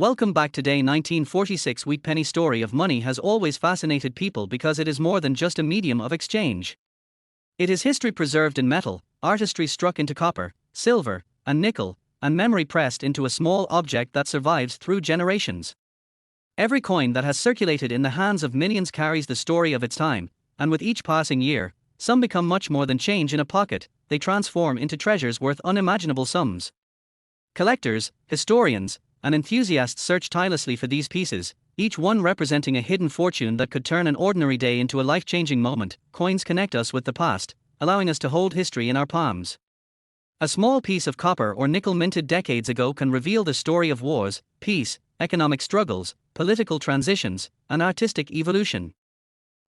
Welcome back. Today 1946 wheat penny story of money has always fascinated people because it is more than just a medium of exchange. It is history preserved in metal, artistry struck into copper, silver, and nickel, and memory pressed into a small object that survives through generations. Every coin that has circulated in the hands of millions carries the story of its time, and with each passing year, some become much more than change in a pocket, they transform into treasures worth unimaginable sums. Collectors, historians, and enthusiasts search tirelessly for these pieces, each one representing a hidden fortune that could turn an ordinary day into a life-changing moment. Coins connect us with the past, allowing us to hold history in our palms. A small piece of copper or nickel minted decades ago can reveal the story of wars, peace, economic struggles, political transitions, and artistic evolution.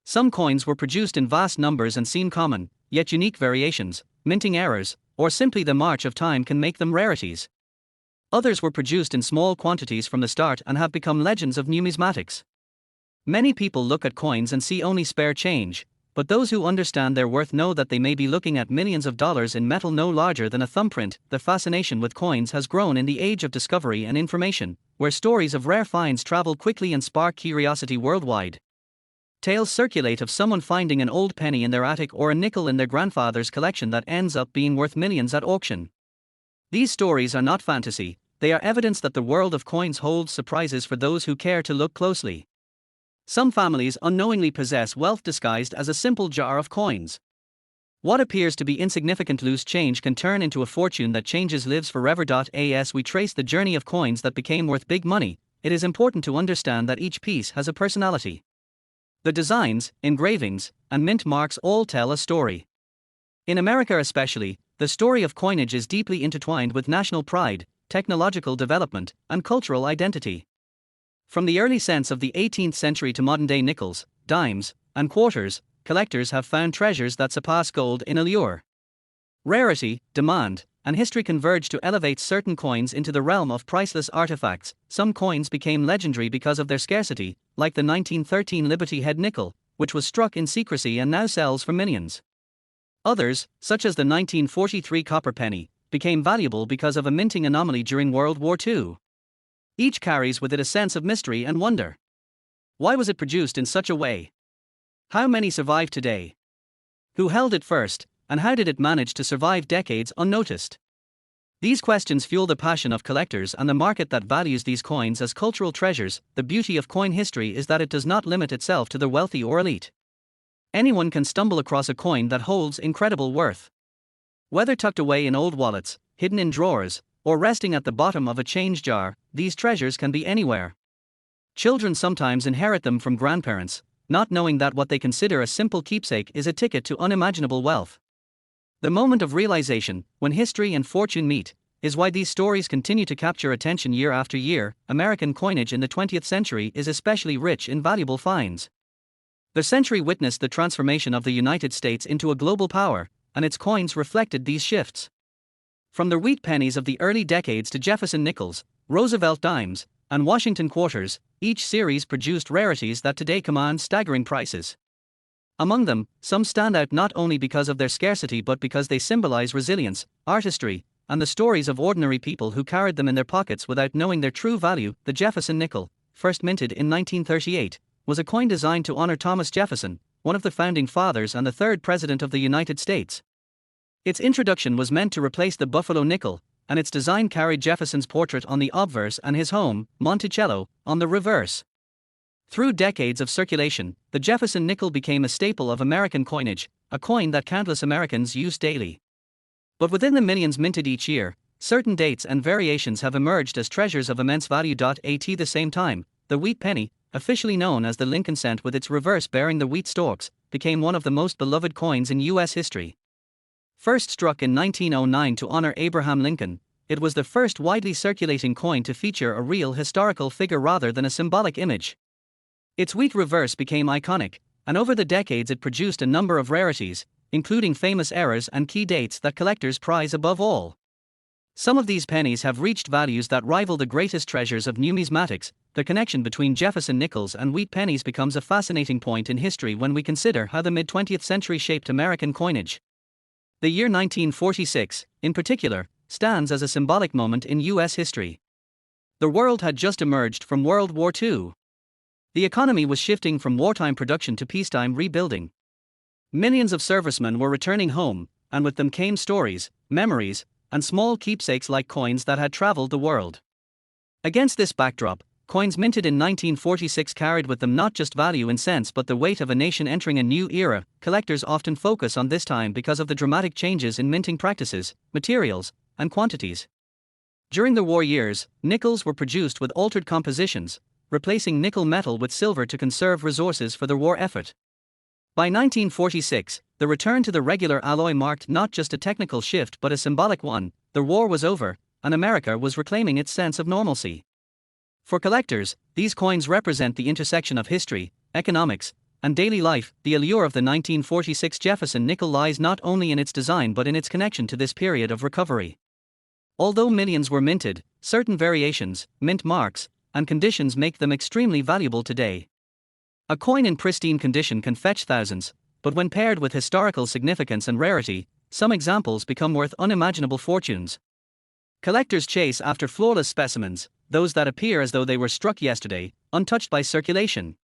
Some coins were produced in vast numbers and seem common, yet unique variations, minting errors, or simply the march of time can make them rarities. Others were produced in small quantities from the start and have become legends of numismatics. Many people look at coins and see only spare change, but those who understand their worth know that they may be looking at millions of dollars in metal no larger than a thumbprint. The fascination with coins has grown in the age of discovery and information, where stories of rare finds travel quickly and spark curiosity worldwide. Tales circulate of someone finding an old penny in their attic or a nickel in their grandfather's collection that ends up being worth millions at auction. These stories are not fantasy, they are evidence that the world of coins holds surprises for those who care to look closely. Some families unknowingly possess wealth disguised as a simple jar of coins. What appears to be insignificant loose change can turn into a fortune that changes lives forever. As we trace the journey of coins that became worth big money, it is important to understand that each piece has a personality. The designs, engravings, and mint marks all tell a story. In America especially, the story of coinage is deeply intertwined with national pride, technological development, and cultural identity. From the early cents of the 18th century to modern-day nickels, dimes, and quarters, collectors have found treasures that surpass gold in allure. Rarity, demand, and history converge to elevate certain coins into the realm of priceless artifacts. Some coins became legendary because of their scarcity, like the 1913 Liberty Head nickel, which was struck in secrecy and now sells for millions. Others, such as the 1943 copper penny, became valuable because of a minting anomaly during World War II. Each carries with it a sense of mystery and wonder. Why was it produced in such a way? How many survive today? Who held it first, and how did it manage to survive decades unnoticed? These questions fuel the passion of collectors and the market that values these coins as cultural treasures. The beauty of coin history is that it does not limit itself to the wealthy or elite. Anyone can stumble across a coin that holds incredible worth. Whether tucked away in old wallets, hidden in drawers, or resting at the bottom of a change jar, these treasures can be anywhere. Children sometimes inherit them from grandparents, not knowing that what they consider a simple keepsake is a ticket to unimaginable wealth. The moment of realization, when history and fortune meet, is why these stories continue to capture attention year after year. American coinage in the 20th century is especially rich in valuable finds. The century witnessed the transformation of the United States into a global power, and its coins reflected these shifts. From the wheat pennies of the early decades to Jefferson nickels, Roosevelt dimes, and Washington quarters, each series produced rarities that today command staggering prices. Among them, some stand out not only because of their scarcity but because they symbolize resilience, artistry, and the stories of ordinary people who carried them in their pockets without knowing their true value. The Jefferson nickel, first minted in 1938, was a coin designed to honor Thomas Jefferson, one of the founding fathers and the third president of the United States. Its introduction was meant to replace the Buffalo nickel, and its design carried Jefferson's portrait on the obverse and his home, Monticello, on the reverse. Through decades of circulation, the Jefferson nickel became a staple of American coinage, a coin that countless Americans use daily. But within the millions minted each year, certain dates and variations have emerged as treasures of immense value. At the same time, the wheat penny, officially known as the Lincoln cent with its reverse bearing the wheat stalks, became one of the most beloved coins in U.S. history. First struck in 1909 to honor Abraham Lincoln, it was the first widely circulating coin to feature a real historical figure rather than a symbolic image. Its wheat reverse became iconic, and over the decades it produced a number of rarities, including famous errors and key dates that collectors prize above all. Some of these pennies have reached values that rival the greatest treasures of numismatics. The connection between Jefferson nickels and wheat pennies becomes a fascinating point in history when we consider how the mid-20th century shaped American coinage. The year 1946, in particular, stands as a symbolic moment in U.S. history. The world had just emerged from World War II. The economy was shifting from wartime production to peacetime rebuilding. Millions of servicemen were returning home, and with them came stories, memories, and small keepsakes like coins that had traveled the world. Against this backdrop, coins minted in 1946 carried with them not just value in cents but the weight of a nation entering a new era. Collectors often focus on this time because of the dramatic changes in minting practices, materials, and quantities. During the war years, nickels were produced with altered compositions, replacing nickel metal with silver to conserve resources for the war effort. By 1946, the return to the regular alloy marked not just a technical shift but a symbolic one. The war was over, and America was reclaiming its sense of normalcy. For collectors, these coins represent the intersection of history, economics, and daily life. The allure of the 1946 Jefferson nickel lies not only in its design but in its connection to this period of recovery. Although millions were minted, certain variations, mint marks, and conditions make them extremely valuable today. A coin in pristine condition can fetch thousands, but when paired with historical significance and rarity, some examples become worth unimaginable fortunes. Collectors chase after flawless specimens, those that appear as though they were struck yesterday, untouched by circulation.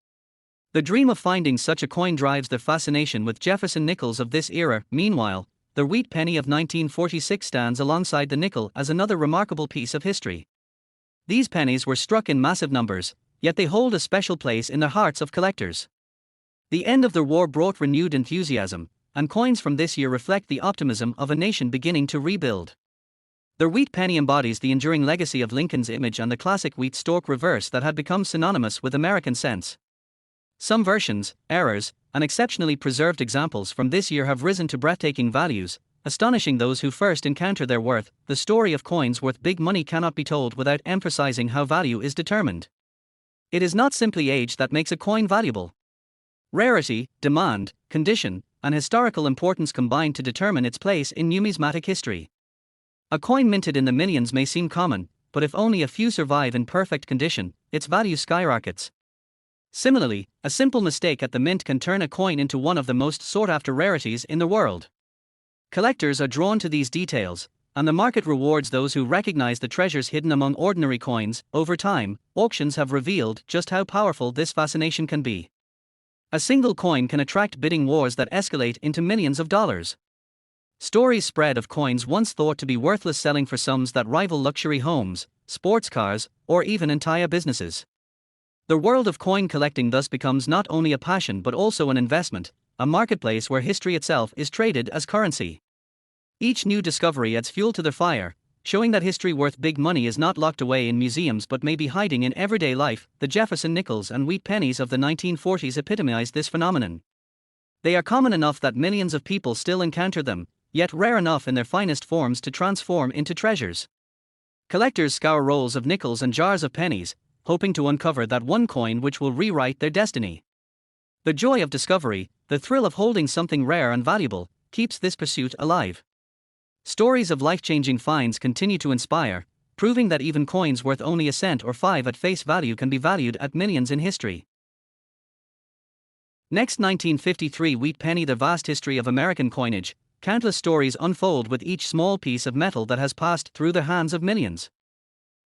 The dream of finding such a coin drives the fascination with Jefferson nickels of this era. Meanwhile, the wheat penny of 1946 stands alongside the nickel as another remarkable piece of history. These pennies were struck in massive numbers, yet they hold a special place in the hearts of collectors. The end of the war brought renewed enthusiasm, and coins from this year reflect the optimism of a nation beginning to rebuild. The wheat penny embodies the enduring legacy of Lincoln's image and the classic wheat stalk reverse that had become synonymous with American sense. Some versions, errors, and exceptionally preserved examples from this year have risen to breathtaking values, astonishing those who first encounter their worth. The story of coins worth big money cannot be told without emphasizing how value is determined. It is not simply age that makes a coin valuable. Rarity, demand, condition, and historical importance combine to determine its place in numismatic history. A coin minted in the millions may seem common, but if only a few survive in perfect condition, its value skyrockets. Similarly, a simple mistake at the mint can turn a coin into one of the most sought-after rarities in the world. Collectors are drawn to these details, and the market rewards those who recognize the treasures hidden among ordinary coins. Over time, auctions have revealed just how powerful this fascination can be. A single coin can attract bidding wars that escalate into millions of dollars. Stories spread of coins once thought to be worthless selling for sums that rival luxury homes, sports cars, or even entire businesses. The world of coin collecting thus becomes not only a passion but also an investment, a marketplace where history itself is traded as currency. Each new discovery adds fuel to the fire, showing that history worth big money is not locked away in museums but may be hiding in everyday life. The Jefferson nickels and wheat pennies of the 1940s epitomize this phenomenon. They are common enough that millions of people still encounter them, yet rare enough in their finest forms to transform into treasures. Collectors scour rolls of nickels and jars of pennies, hoping to uncover that one coin which will rewrite their destiny. The joy of discovery, the thrill of holding something rare and valuable, keeps this pursuit alive. Stories of life-changing finds continue to inspire, proving that even coins worth only a cent or 5 at face value can be valued at millions in history. Next, 1953 wheat penny. The vast history of American coinage. Countless stories unfold with each small piece of metal that has passed through the hands of millions.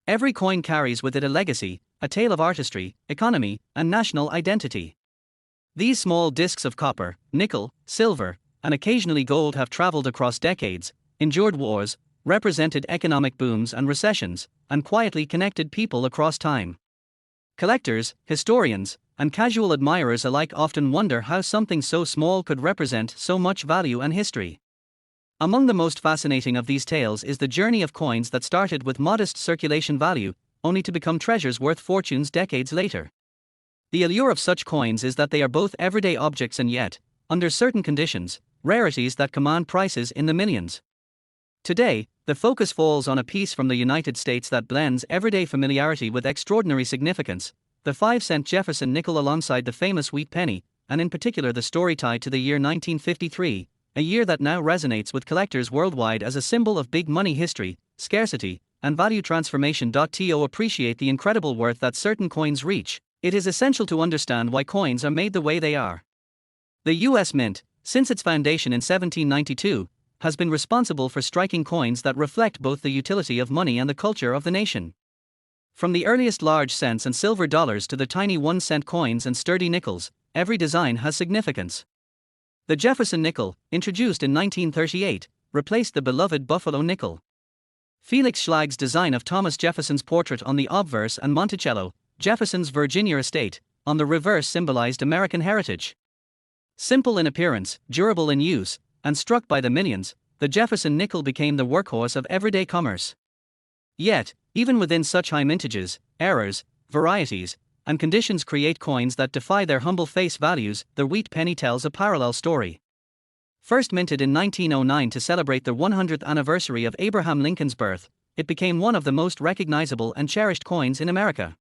Every coin carries with it a legacy, a tale of artistry, economy, and national identity. These small discs of copper, nickel, silver, and occasionally gold have traveled across decades, endured wars, represented economic booms and recessions, and quietly connected people across time. Collectors, historians, and casual admirers alike often wonder how something so small could represent so much value and history. Among the most fascinating of these tales is the journey of coins that started with modest circulation value, only to become treasures worth fortunes decades later. The allure of such coins is that they are both everyday objects and yet, under certain conditions, rarities that command prices in the millions. Today, the focus falls on a piece from the United States that blends everyday familiarity with extraordinary significance, the 5-cent Jefferson nickel alongside the famous wheat penny, and in particular the story tied to the year 1953, a year that now resonates with collectors worldwide as a symbol of big money history, scarcity, and value transformation. To appreciate the incredible worth that certain coins reach, it is essential to understand why coins are made the way they are. The U.S. Mint, since its foundation in 1792, has been responsible for striking coins that reflect both the utility of money and the culture of the nation. From the earliest large cents and silver dollars to the tiny 1-cent coins and sturdy nickels, every design has significance. The Jefferson nickel, introduced in 1938, replaced the beloved Buffalo nickel. Felix Schlage's design of Thomas Jefferson's portrait on the obverse and Monticello, Jefferson's Virginia estate, on the reverse symbolized American heritage. Simple in appearance, durable in use, and struck by the millions, the Jefferson nickel became the workhorse of everyday commerce. Yet, even within such high mintages, errors, varieties, and conditions create coins that defy their humble face values. The wheat penny tells a parallel story. First minted in 1909 to celebrate the 100th anniversary of Abraham Lincoln's birth, it became one of the most recognizable and cherished coins in America.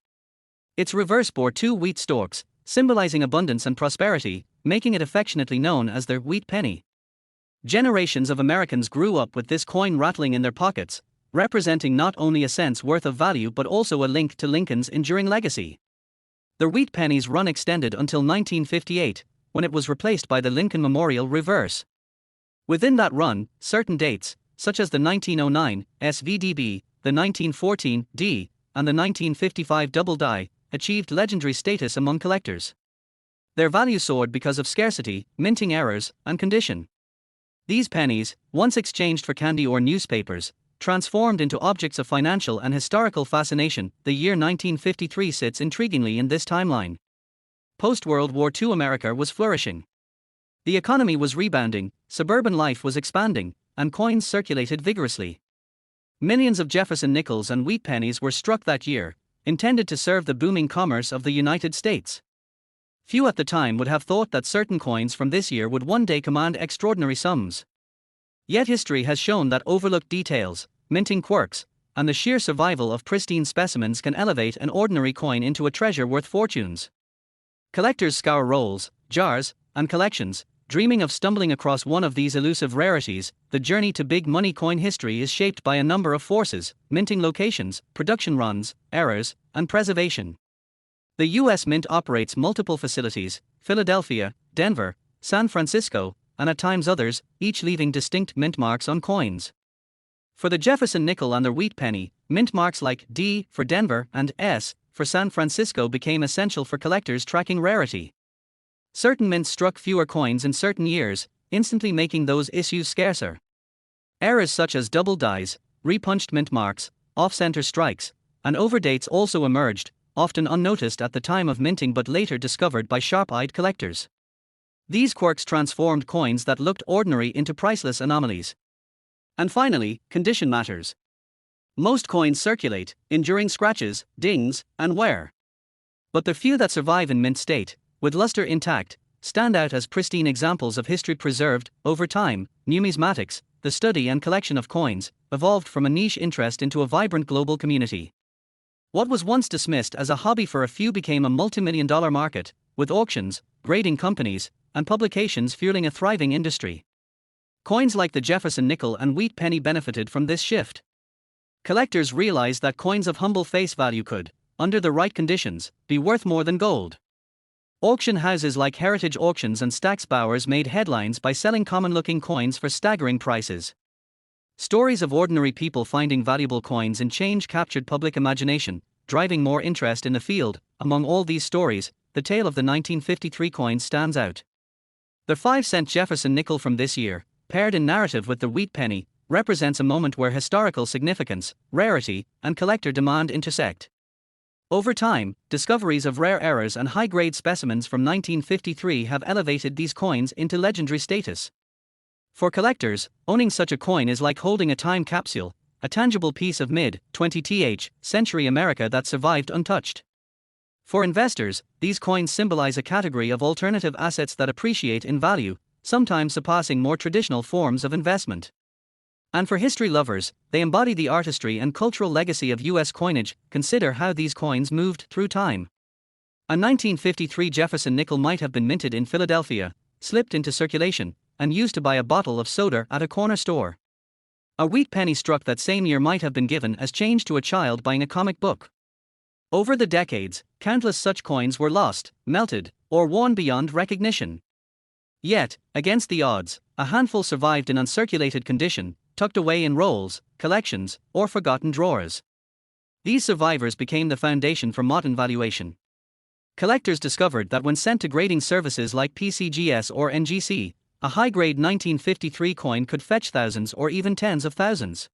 Its reverse bore 2 wheat stalks, symbolizing abundance and prosperity, making it affectionately known as the wheat penny. Generations of Americans grew up with this coin rattling in their pockets, representing not only a cent's worth of value but also a link to Lincoln's enduring legacy. The wheat penny's run extended until 1958, when it was replaced by the Lincoln Memorial reverse. Within that run, certain dates, such as the 1909 SVDB, the 1914 D, and the 1955 double die, achieved legendary status among collectors. Their value soared because of scarcity, minting errors, and condition. These pennies, once exchanged for candy or newspapers, transformed into objects of financial and historical fascination. The year 1953 sits intriguingly in this timeline. Post-World War II America was flourishing. The economy was rebounding, suburban life was expanding, and coins circulated vigorously. Millions of Jefferson nickels and wheat pennies were struck that year, intended to serve the booming commerce of the United States. Few at the time would have thought that certain coins from this year would one day command extraordinary sums. Yet history has shown that overlooked details, minting quirks, and the sheer survival of pristine specimens can elevate an ordinary coin into a treasure worth fortunes. Collectors scour rolls, jars, and collections, dreaming of stumbling across one of these elusive rarities. The journey to big money coin history is shaped by a number of forces: minting locations, production runs, errors, and preservation. The U.S. Mint operates multiple facilities: Philadelphia, Denver, San Francisco, and at times others, each leaving distinct mint marks on coins. For the Jefferson nickel and the wheat penny, mint marks like D for Denver and S for San Francisco became essential for collectors tracking rarity. Certain mints struck fewer coins in certain years, instantly making those issues scarcer. Errors such as double dies, repunched mint marks, off-center strikes, and overdates also emerged, often unnoticed at the time of minting but later discovered by sharp-eyed collectors. These quirks transformed coins that looked ordinary into priceless anomalies. And finally, condition matters. Most coins circulate, enduring scratches, dings, and wear. But the few that survive in mint state, with luster intact, stand out as pristine examples of history preserved. Over time, numismatics, the study and collection of coins, evolved from a niche interest into a vibrant global community. What was once dismissed as a hobby for a few became a multimillion-dollar market, with auctions, grading companies, and publications fueling a thriving industry. Coins like the Jefferson nickel and wheat penny benefited from this shift. Collectors realized that coins of humble face value could, under the right conditions, be worth more than gold. Auction houses like Heritage Auctions and Stack's Bowers made headlines by selling common-looking coins for staggering prices. Stories of ordinary people finding valuable coins in change captured public imagination, driving more interest in the field. Among all these stories, the tale of the 1953 coin stands out. The 5-cent Jefferson nickel from this year, paired in narrative with the wheat penny, represents a moment where historical significance, rarity, and collector demand intersect. Over time, discoveries of rare errors and high-grade specimens from 1953 have elevated these coins into legendary status. For collectors, owning such a coin is like holding a time capsule, a tangible piece of mid-20th century America that survived untouched. For investors, these coins symbolize a category of alternative assets that appreciate in value, sometimes surpassing more traditional forms of investment. And for history lovers, they embody the artistry and cultural legacy of U.S. coinage. Consider how these coins moved through time. A 1953 Jefferson nickel might have been minted in Philadelphia, slipped into circulation, and used to buy a bottle of soda at a corner store. A wheat penny struck that same year might have been given as change to a child buying a comic book. Over the decades, countless such coins were lost, melted, or worn beyond recognition. Yet, against the odds, a handful survived in uncirculated condition, tucked away in rolls, collections, or forgotten drawers. These survivors became the foundation for modern valuation. Collectors discovered that when sent to grading services like PCGS or NGC, a high-grade 1953 coin could fetch thousands or even tens of thousands.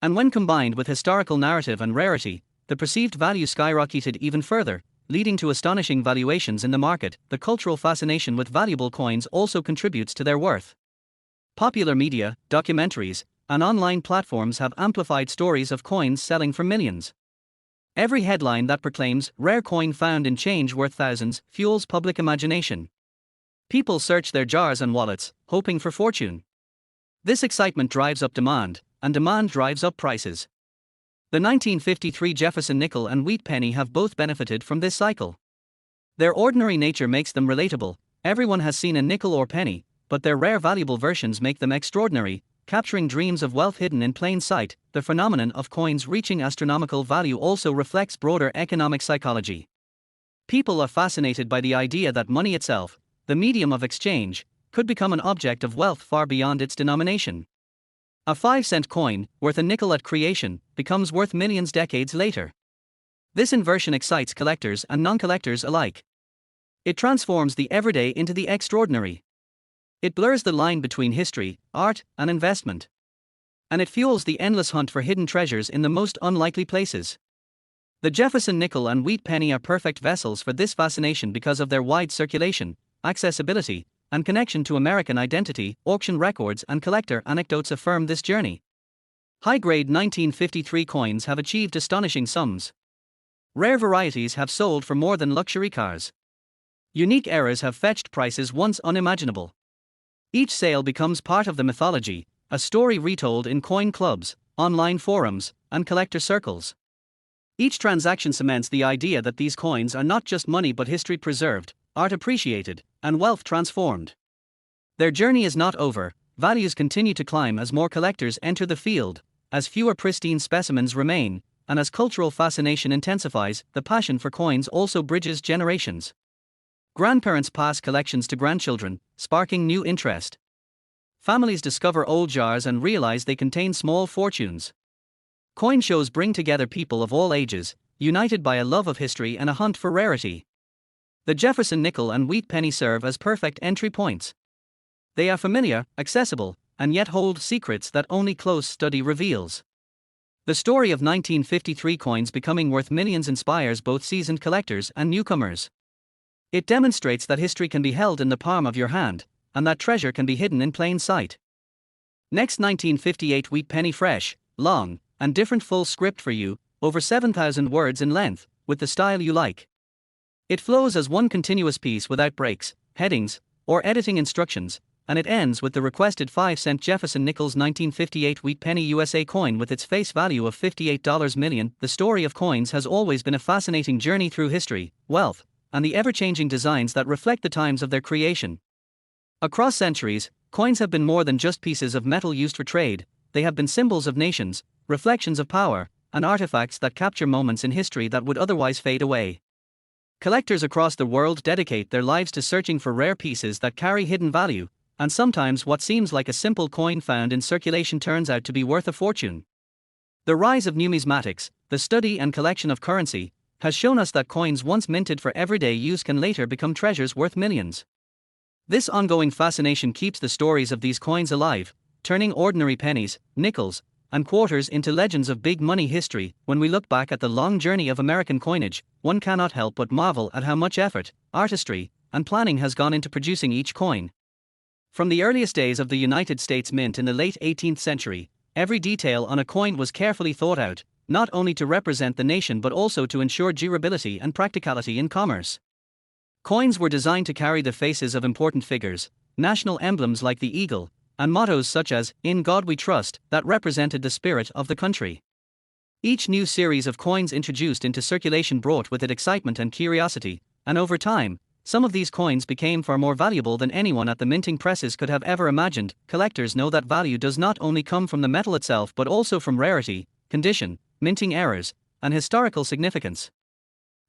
And when combined with historical narrative and rarity, the perceived value skyrocketed even further, leading to astonishing valuations in the market. The cultural fascination with valuable coins also contributes to their worth. Popular media, documentaries, and online platforms have amplified stories of coins selling for millions. Every headline that proclaims "rare coin found in change worth thousands" fuels public imagination. People search their jars and wallets, hoping for fortune. This excitement drives up demand, and demand drives up prices. The 1953 Jefferson nickel and wheat penny have both benefited from this cycle. Their ordinary nature makes them relatable. Everyone has seen a nickel or penny, but their rare valuable versions make them extraordinary, capturing dreams of wealth hidden in plain sight. The phenomenon of coins reaching astronomical value also reflects broader economic psychology. People are fascinated by the idea that money itself, the medium of exchange, could become an object of wealth far beyond its denomination. A 5-cent coin, worth a nickel at creation, becomes worth millions decades later. This inversion excites collectors and non-collectors alike. It transforms the everyday into the extraordinary. It blurs the line between history, art, and investment. And it fuels the endless hunt for hidden treasures in the most unlikely places. The Jefferson nickel and wheat penny are perfect vessels for this fascination because of their wide circulation, accessibility, and connection to American identity. Auction records and collector anecdotes affirm this journey. High-grade 1953 coins have achieved astonishing sums. Rare varieties have sold for more than luxury cars. Unique eras have fetched prices once unimaginable. Each sale becomes part of the mythology, a story retold in coin clubs, online forums, and collector circles. Each transaction cements the idea that these coins are not just money but history preserved, art appreciated, and wealth transformed. Their journey is not over. Values continue to climb as more collectors enter the field, as fewer pristine specimens remain, and as cultural fascination intensifies. The passion for coins also bridges generations. Grandparents pass collections to grandchildren, sparking new interest. Families discover old jars and realize they contain small fortunes. Coin shows bring together people of all ages, united by a love of history and a hunt for rarity. The Jefferson nickel and wheat penny serve as perfect entry points. They are familiar, accessible, and yet hold secrets that only close study reveals. The story of 1953 coins becoming worth millions inspires both seasoned collectors and newcomers. It demonstrates that history can be held in the palm of your hand, and that treasure can be hidden in plain sight. Next, 1958 wheat penny, fresh, long, and different, full script for you, over 7,000 words in length, with the style you like. It flows as one continuous piece without breaks, headings, or editing instructions, and it ends with the requested 5-cent Jefferson Nichols 1958 wheat penny USA coin with its face value of $58 million. The story of coins has always been a fascinating journey through history, wealth, and the ever-changing designs that reflect the times of their creation. Across centuries, coins have been more than just pieces of metal used for trade. They have been symbols of nations, reflections of power, and artifacts that capture moments in history that would otherwise fade away. Collectors across the world dedicate their lives to searching for rare pieces that carry hidden value, and sometimes what seems like a simple coin found in circulation turns out to be worth a fortune. The rise of numismatics, the study and collection of currency, has shown us that coins once minted for everyday use can later become treasures worth millions. This ongoing fascination keeps the stories of these coins alive, turning ordinary pennies, nickels, and quarters into legends of big money history. When we look back at the long journey of American coinage, one cannot help but marvel at how much effort, artistry, and planning has gone into producing each coin. From the earliest days of the United States Mint in the late 18th century, every detail on a coin was carefully thought out, not only to represent the nation but also to ensure durability and practicality in commerce. Coins were designed to carry the faces of important figures, national emblems like the eagle, and mottos such as, "In God We Trust," that represented the spirit of the country. Each new series of coins introduced into circulation brought with it excitement and curiosity, and over time, some of these coins became far more valuable than anyone at the minting presses could have ever imagined. Collectors know that value does not only come from the metal itself but also from rarity, condition, minting errors, and historical significance.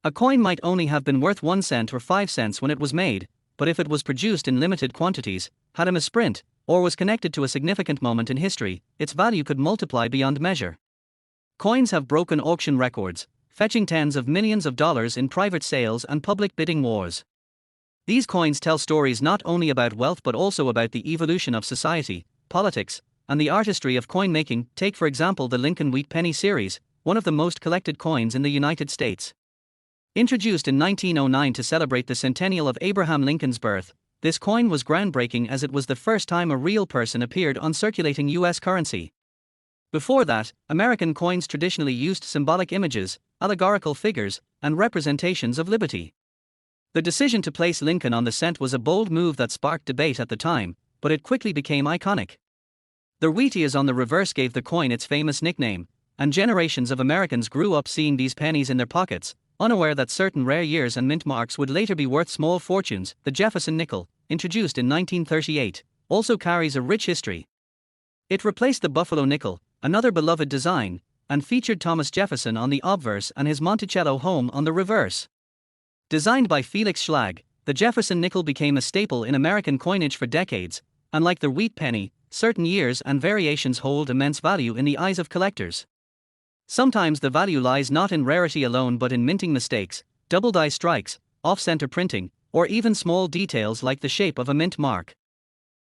A coin might only have been worth 1 cent or 5 cents when it was made, but if it was produced in limited quantities, had a misprint, or was connected to a significant moment in history, its value could multiply beyond measure. Coins have broken auction records, fetching tens of millions of dollars in private sales and public bidding wars. These coins tell stories not only about wealth but also about the evolution of society, politics, and the artistry of coin making. Take for example the Lincoln Wheat Penny series, one of the most collected coins in the United States. Introduced in 1909 to celebrate the centennial of Abraham Lincoln's birth, this coin was groundbreaking as it was the first time a real person appeared on circulating U.S. currency. Before that, American coins traditionally used symbolic images, allegorical figures, and representations of liberty. The decision to place Lincoln on the cent was a bold move that sparked debate at the time, but it quickly became iconic. The Wheaties on the reverse gave the coin its famous nickname, and generations of Americans grew up seeing these pennies in their pockets, unaware that certain rare years and mint marks would later be worth small fortunes. The Jefferson nickel, introduced in 1938, also carries a rich history. It replaced the Buffalo nickel, another beloved design, and featured Thomas Jefferson on the obverse and his Monticello home on the reverse. Designed by Felix Schlag, the Jefferson nickel became a staple in American coinage for decades, and like the wheat penny, certain years and variations hold immense value in the eyes of collectors. Sometimes the value lies not in rarity alone but in minting mistakes, double die strikes, off-center printing, or even small details like the shape of a mint mark.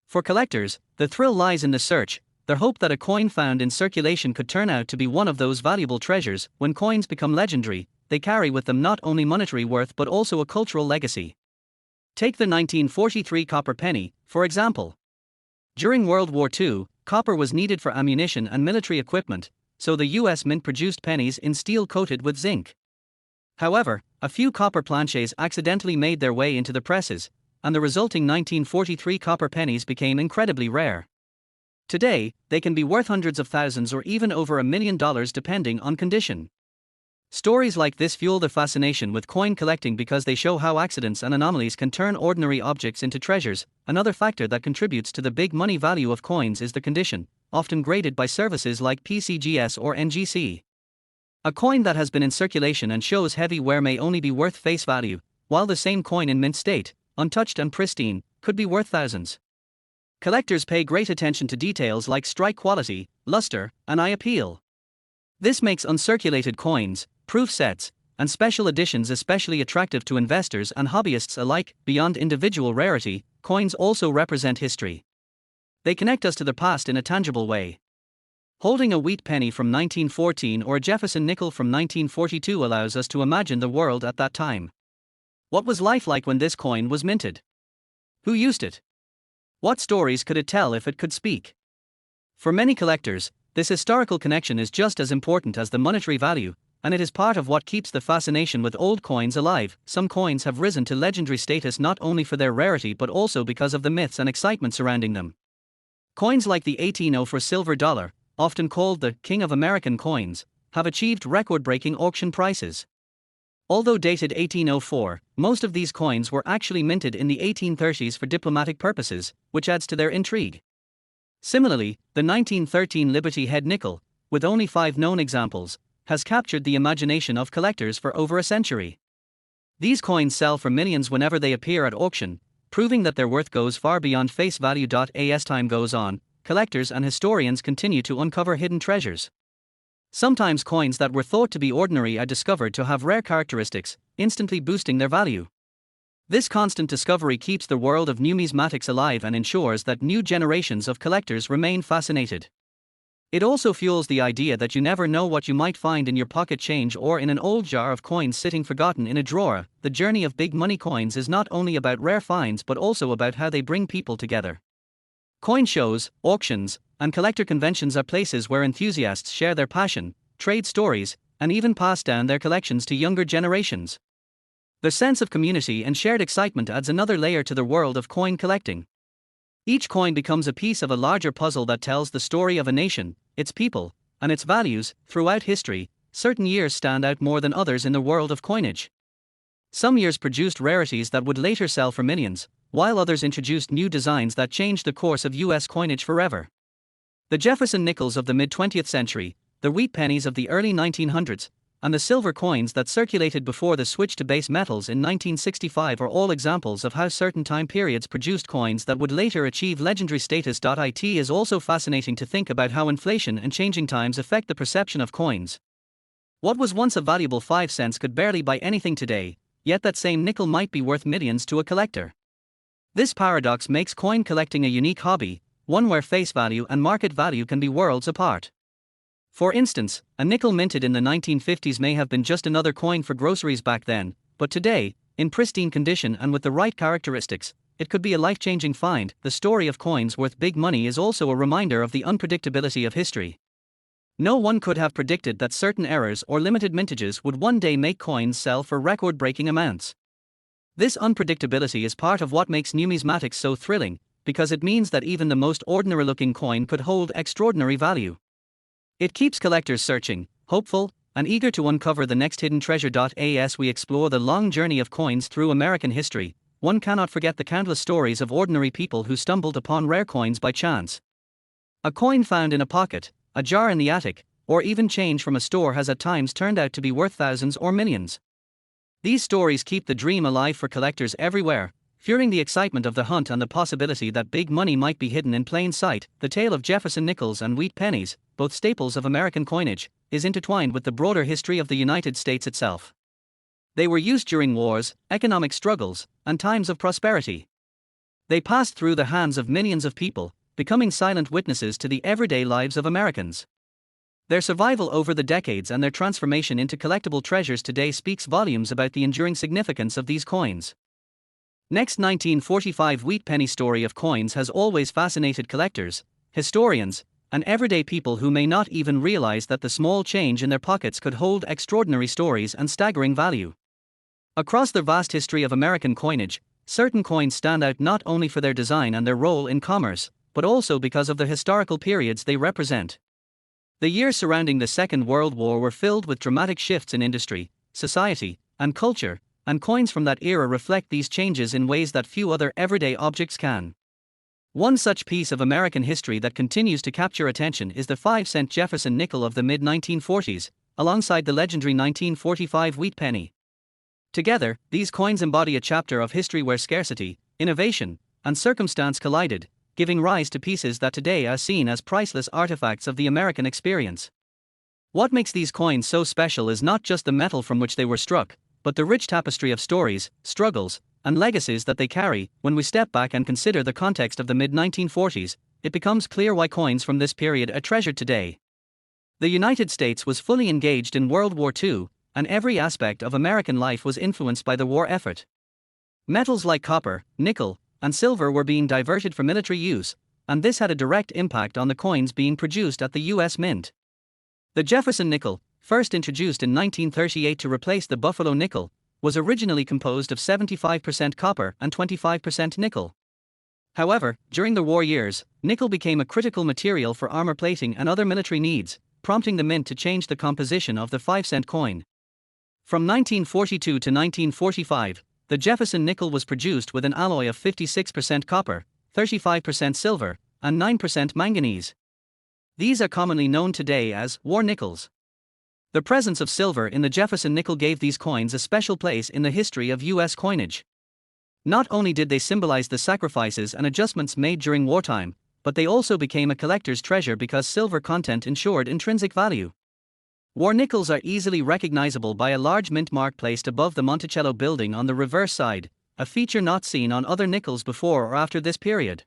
For collectors, the thrill lies in the search, their hope that a coin found in circulation could turn out to be one of those valuable treasures. When coins become legendary, they carry with them not only monetary worth but also a cultural legacy. Take the 1943 copper penny, for example. During World War II, copper was needed for ammunition and military equipment, so the U.S. Mint produced pennies in steel coated with zinc. However, a few copper planchets accidentally made their way into the presses, and the resulting 1943 copper pennies became incredibly rare. Today, they can be worth hundreds of thousands or even over $1 million depending on condition. Stories like this fuel the fascination with coin collecting because they show how accidents and anomalies can turn ordinary objects into treasures. Another factor that contributes to the big money value of coins is the condition, often graded by services like PCGS or NGC. A coin that has been in circulation and shows heavy wear may only be worth face value, while the same coin in mint state, untouched and pristine, could be worth thousands. Collectors pay great attention to details like strike quality, luster, and eye appeal. This makes uncirculated coins, proof sets, and special editions especially attractive to investors and hobbyists alike. Beyond individual rarity, coins also represent history. They connect us to the past in a tangible way. Holding a wheat penny from 1914 or a Jefferson nickel from 1942 allows us to imagine the world at that time. What was life like when this coin was minted? Who used it? What stories could it tell if it could speak? For many collectors, this historical connection is just as important as the monetary value, and it is part of what keeps the fascination with old coins alive. Some coins have risen to legendary status not only for their rarity but also because of the myths and excitement surrounding them. Coins like the 1804 silver dollar, often called the King of American coins, have achieved record-breaking auction prices. Although dated 1804, most of these coins were actually minted in the 1830s for diplomatic purposes, which adds to their intrigue. Similarly, the 1913 Liberty Head nickel, with only 5 known examples, has captured the imagination of collectors for over a century. These coins sell for millions whenever they appear at auction, proving that their worth goes far beyond face value. As time goes on, collectors and historians continue to uncover hidden treasures. Sometimes coins that were thought to be ordinary are discovered to have rare characteristics, instantly boosting their value. This constant discovery keeps the world of numismatics alive and ensures that new generations of collectors remain fascinated. It also fuels the idea that you never know what you might find in your pocket change or in an old jar of coins sitting forgotten in a drawer. The journey of big money coins is not only about rare finds but also about how they bring people together. Coin shows, auctions, and collector conventions are places where enthusiasts share their passion, trade stories, and even pass down their collections to younger generations. The sense of community and shared excitement adds another layer to the world of coin collecting. Each coin becomes a piece of a larger puzzle that tells the story of a nation, its people, and its values. Throughout history, certain years stand out more than others in the world of coinage. Some years produced rarities that would later sell for millions, while others introduced new designs that changed the course of U.S. coinage forever. The Jefferson nickels of the mid-20th century, the wheat pennies of the early 1900s, and the silver coins that circulated before the switch to base metals in 1965 are all examples of how certain time periods produced coins that would later achieve legendary status. It is also fascinating to think about how inflation and changing times affect the perception of coins. What was once a valuable 5 cents could barely buy anything today, yet that same nickel might be worth millions to a collector. This paradox makes coin collecting a unique hobby, one where face value and market value can be worlds apart. For instance, a nickel minted in the 1950s may have been just another coin for groceries back then, but today, in pristine condition and with the right characteristics, it could be a life-changing find. The story of coins worth big money is also a reminder of the unpredictability of history. No one could have predicted that certain errors or limited mintages would one day make coins sell for record-breaking amounts. This unpredictability is part of what makes numismatics so thrilling, because it means that even the most ordinary-looking coin could hold extraordinary value. It keeps collectors searching, hopeful, and eager to uncover the next hidden treasure. As we explore the long journey of coins through American history, one cannot forget the countless stories of ordinary people who stumbled upon rare coins by chance. A coin found in a pocket, a jar in the attic, or even change from a store has at times turned out to be worth thousands or millions. These stories keep the dream alive for collectors everywhere, fueling the excitement of the hunt and the possibility that big money might be hidden in plain sight. The tale of Jefferson nickels and wheat pennies, both staples of American coinage, is intertwined with the broader history of the United States itself. They were used during wars, economic struggles, and times of prosperity. They passed through the hands of millions of people, becoming silent witnesses to the everyday lives of Americans. Their survival over the decades and their transformation into collectible treasures today speaks volumes about the enduring significance of these coins. Next, 1945 wheat penny story of coins has always fascinated collectors, historians, and everyday people who may not even realize that the small change in their pockets could hold extraordinary stories and staggering value. Across the vast history of American coinage, certain coins stand out not only for their design and their role in commerce, but also because of the historical periods they represent. The years surrounding the Second World War were filled with dramatic shifts in industry, society, and culture, and coins from that era reflect these changes in ways that few other everyday objects can. One such piece of American history that continues to capture attention is the 5-cent Jefferson nickel of the mid-1940s, alongside the legendary 1945 wheat penny. Together, these coins embody a chapter of history where scarcity, innovation, and circumstance collided, giving rise to pieces that today are seen as priceless artifacts of the American experience. What makes these coins so special is not just the metal from which they were struck, but the rich tapestry of stories, struggles, and legacies that they carry. When we step back and consider the context of the mid-1940s, it becomes clear why coins from this period are treasured today. The United States was fully engaged in World War II, and every aspect of American life was influenced by the war effort. Metals like copper, nickel, and silver were being diverted for military use, and this had a direct impact on the coins being produced at the U.S. Mint. The Jefferson nickel, first introduced in 1938 to replace the Buffalo nickel, was originally composed of 75% copper and 25% nickel. However, during the war years, nickel became a critical material for armor plating and other military needs, prompting the mint to change the composition of the 5-cent coin. From 1942 to 1945, the Jefferson nickel was produced with an alloy of 56% copper, 35% silver, and 9% manganese. These are commonly known today as war nickels. The presence of silver in the Jefferson nickel gave these coins a special place in the history of U.S. coinage. Not only did they symbolize the sacrifices and adjustments made during wartime, but they also became a collector's treasure because silver content ensured intrinsic value. War nickels are easily recognizable by a large mint mark placed above the Monticello building on the reverse side, a feature not seen on other nickels before or after this period.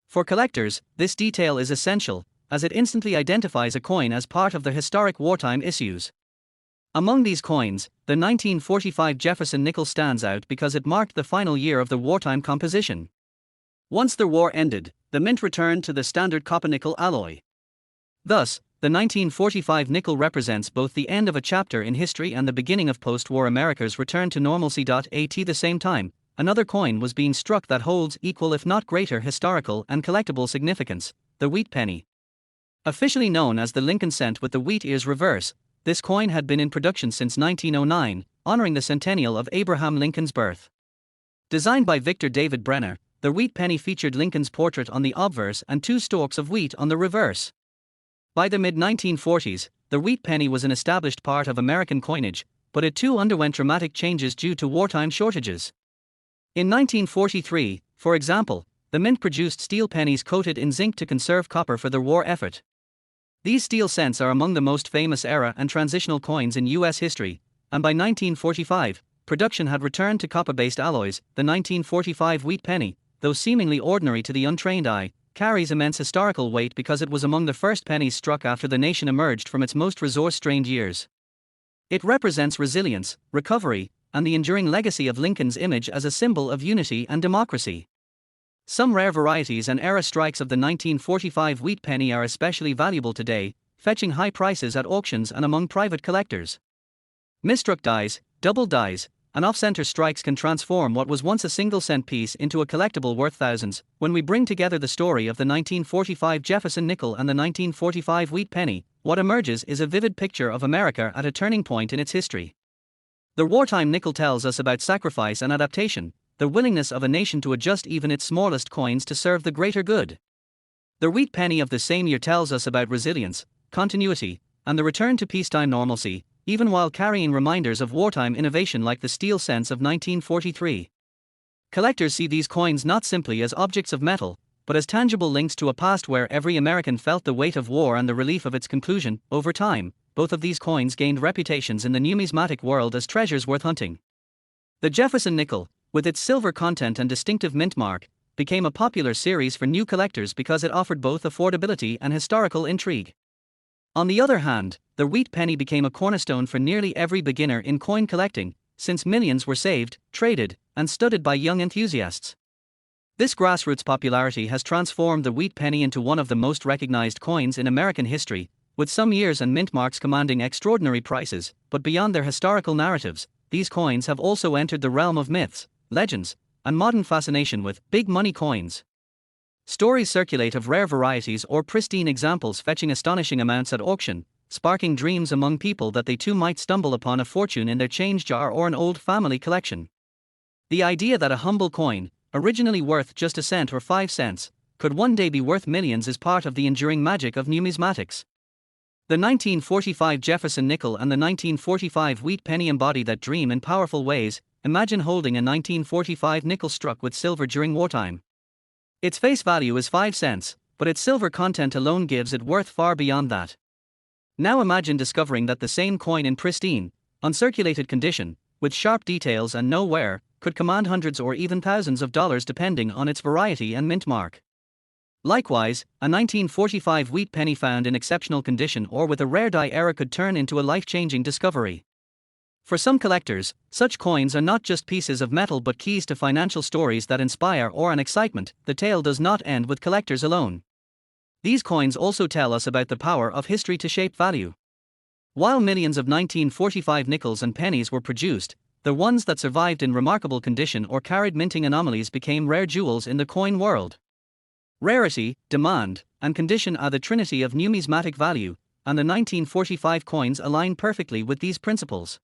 For collectors, this detail is essential, as it instantly identifies a coin as part of the historic wartime issues. Among these coins, the 1945 Jefferson nickel stands out because it marked the final year of the wartime composition. Once the war ended, the mint returned to the standard copper-nickel alloy. Thus, the 1945 nickel represents both the end of a chapter in history and the beginning of post-war America's return to normalcy. At the same time, another coin was being struck that holds equal if not greater historical and collectible significance, the wheat penny. Officially known as the Lincoln cent with the wheat ears reverse, this coin had been in production since 1909, honoring the centennial of Abraham Lincoln's birth. Designed by Victor David Brenner, the wheat penny featured Lincoln's portrait on the obverse and 2 stalks of wheat on the reverse. By the mid-1940s, the wheat penny was an established part of American coinage, but it too underwent dramatic changes due to wartime shortages. In 1943, for example, the mint produced steel pennies coated in zinc to conserve copper for their war effort. These steel cents are among the most famous era and transitional coins in U.S. history, and by 1945, production had returned to copper-based alloys. The 1945 wheat penny, though seemingly ordinary to the untrained eye, carries immense historical weight because it was among the first pennies struck after the nation emerged from its most resource-strained years. It represents resilience, recovery, and the enduring legacy of Lincoln's image as a symbol of unity and democracy. Some rare varieties and era strikes of the 1945 wheat penny are especially valuable today, fetching high prices at auctions and among private collectors. Misstruck dies, double dies, and off-center strikes can transform what was once a single-cent piece into a collectible worth thousands. When we bring together the story of the 1945 Jefferson nickel and the 1945 wheat penny, what emerges is a vivid picture of America at a turning point in its history. The wartime nickel tells us about sacrifice and adaptation, the willingness of a nation to adjust even its smallest coins to serve the greater good. The wheat penny of the same year tells us about resilience, continuity, and the return to peacetime normalcy, even while carrying reminders of wartime innovation like the steel cents of 1943. Collectors see these coins not simply as objects of metal, but as tangible links to a past where every American felt the weight of war and the relief of its conclusion. Over time, both of these coins gained reputations in the numismatic world as treasures worth hunting. The Jefferson nickel, with its silver content and distinctive mint mark, became a popular series for new collectors because it offered both affordability and historical intrigue. On the other hand, the wheat penny became a cornerstone for nearly every beginner in coin collecting, since millions were saved, traded, and studied by young enthusiasts. This grassroots popularity has transformed the wheat penny into one of the most recognized coins in American history, with some years and mint marks commanding extraordinary prices. But beyond their historical narratives, these coins have also entered the realm of myths, legends, and modern fascination with big money coins. Stories circulate of rare varieties or pristine examples fetching astonishing amounts at auction, sparking dreams among people that they too might stumble upon a fortune in their change jar or an old family collection. The idea that a humble coin, originally worth just a cent or 5 cents, could one day be worth millions is part of the enduring magic of numismatics. The 1945 Jefferson nickel and the 1945 wheat penny embody that dream in powerful ways. Imagine holding a 1945 nickel struck with silver during wartime. Its face value is 5 cents, but its silver content alone gives it worth far beyond that. Now imagine discovering that the same coin in pristine, uncirculated condition, with sharp details and no wear, could command hundreds or even thousands of dollars depending on its variety and mint mark. Likewise, a 1945 wheat penny found in exceptional condition or with a rare die era could turn into a life-changing discovery. For some collectors, such coins are not just pieces of metal but keys to financial stories that inspire or an excitement. The tale does not end with collectors alone. These coins also tell us about the power of history to shape value. While millions of 1945 nickels and pennies were produced, the ones that survived in remarkable condition or carried minting anomalies became rare jewels in the coin world. Rarity, demand, and condition are the trinity of numismatic value, and the 1945 coins align perfectly with these principles.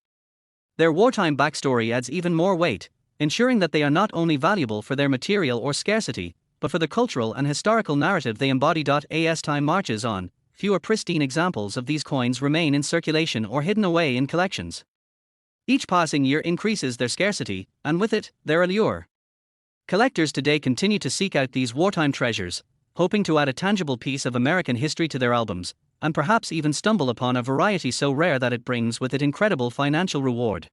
Their wartime backstory adds even more weight, ensuring that they are not only valuable for their material or scarcity, but for the cultural and historical narrative they embody. As time marches on, fewer pristine examples of these coins remain in circulation or hidden away in collections. Each passing year increases their scarcity, and with it, their allure. Collectors today continue to seek out these wartime treasures, hoping to add a tangible piece of American history to their albums, and perhaps even stumble upon a variety so rare that it brings with it incredible financial reward.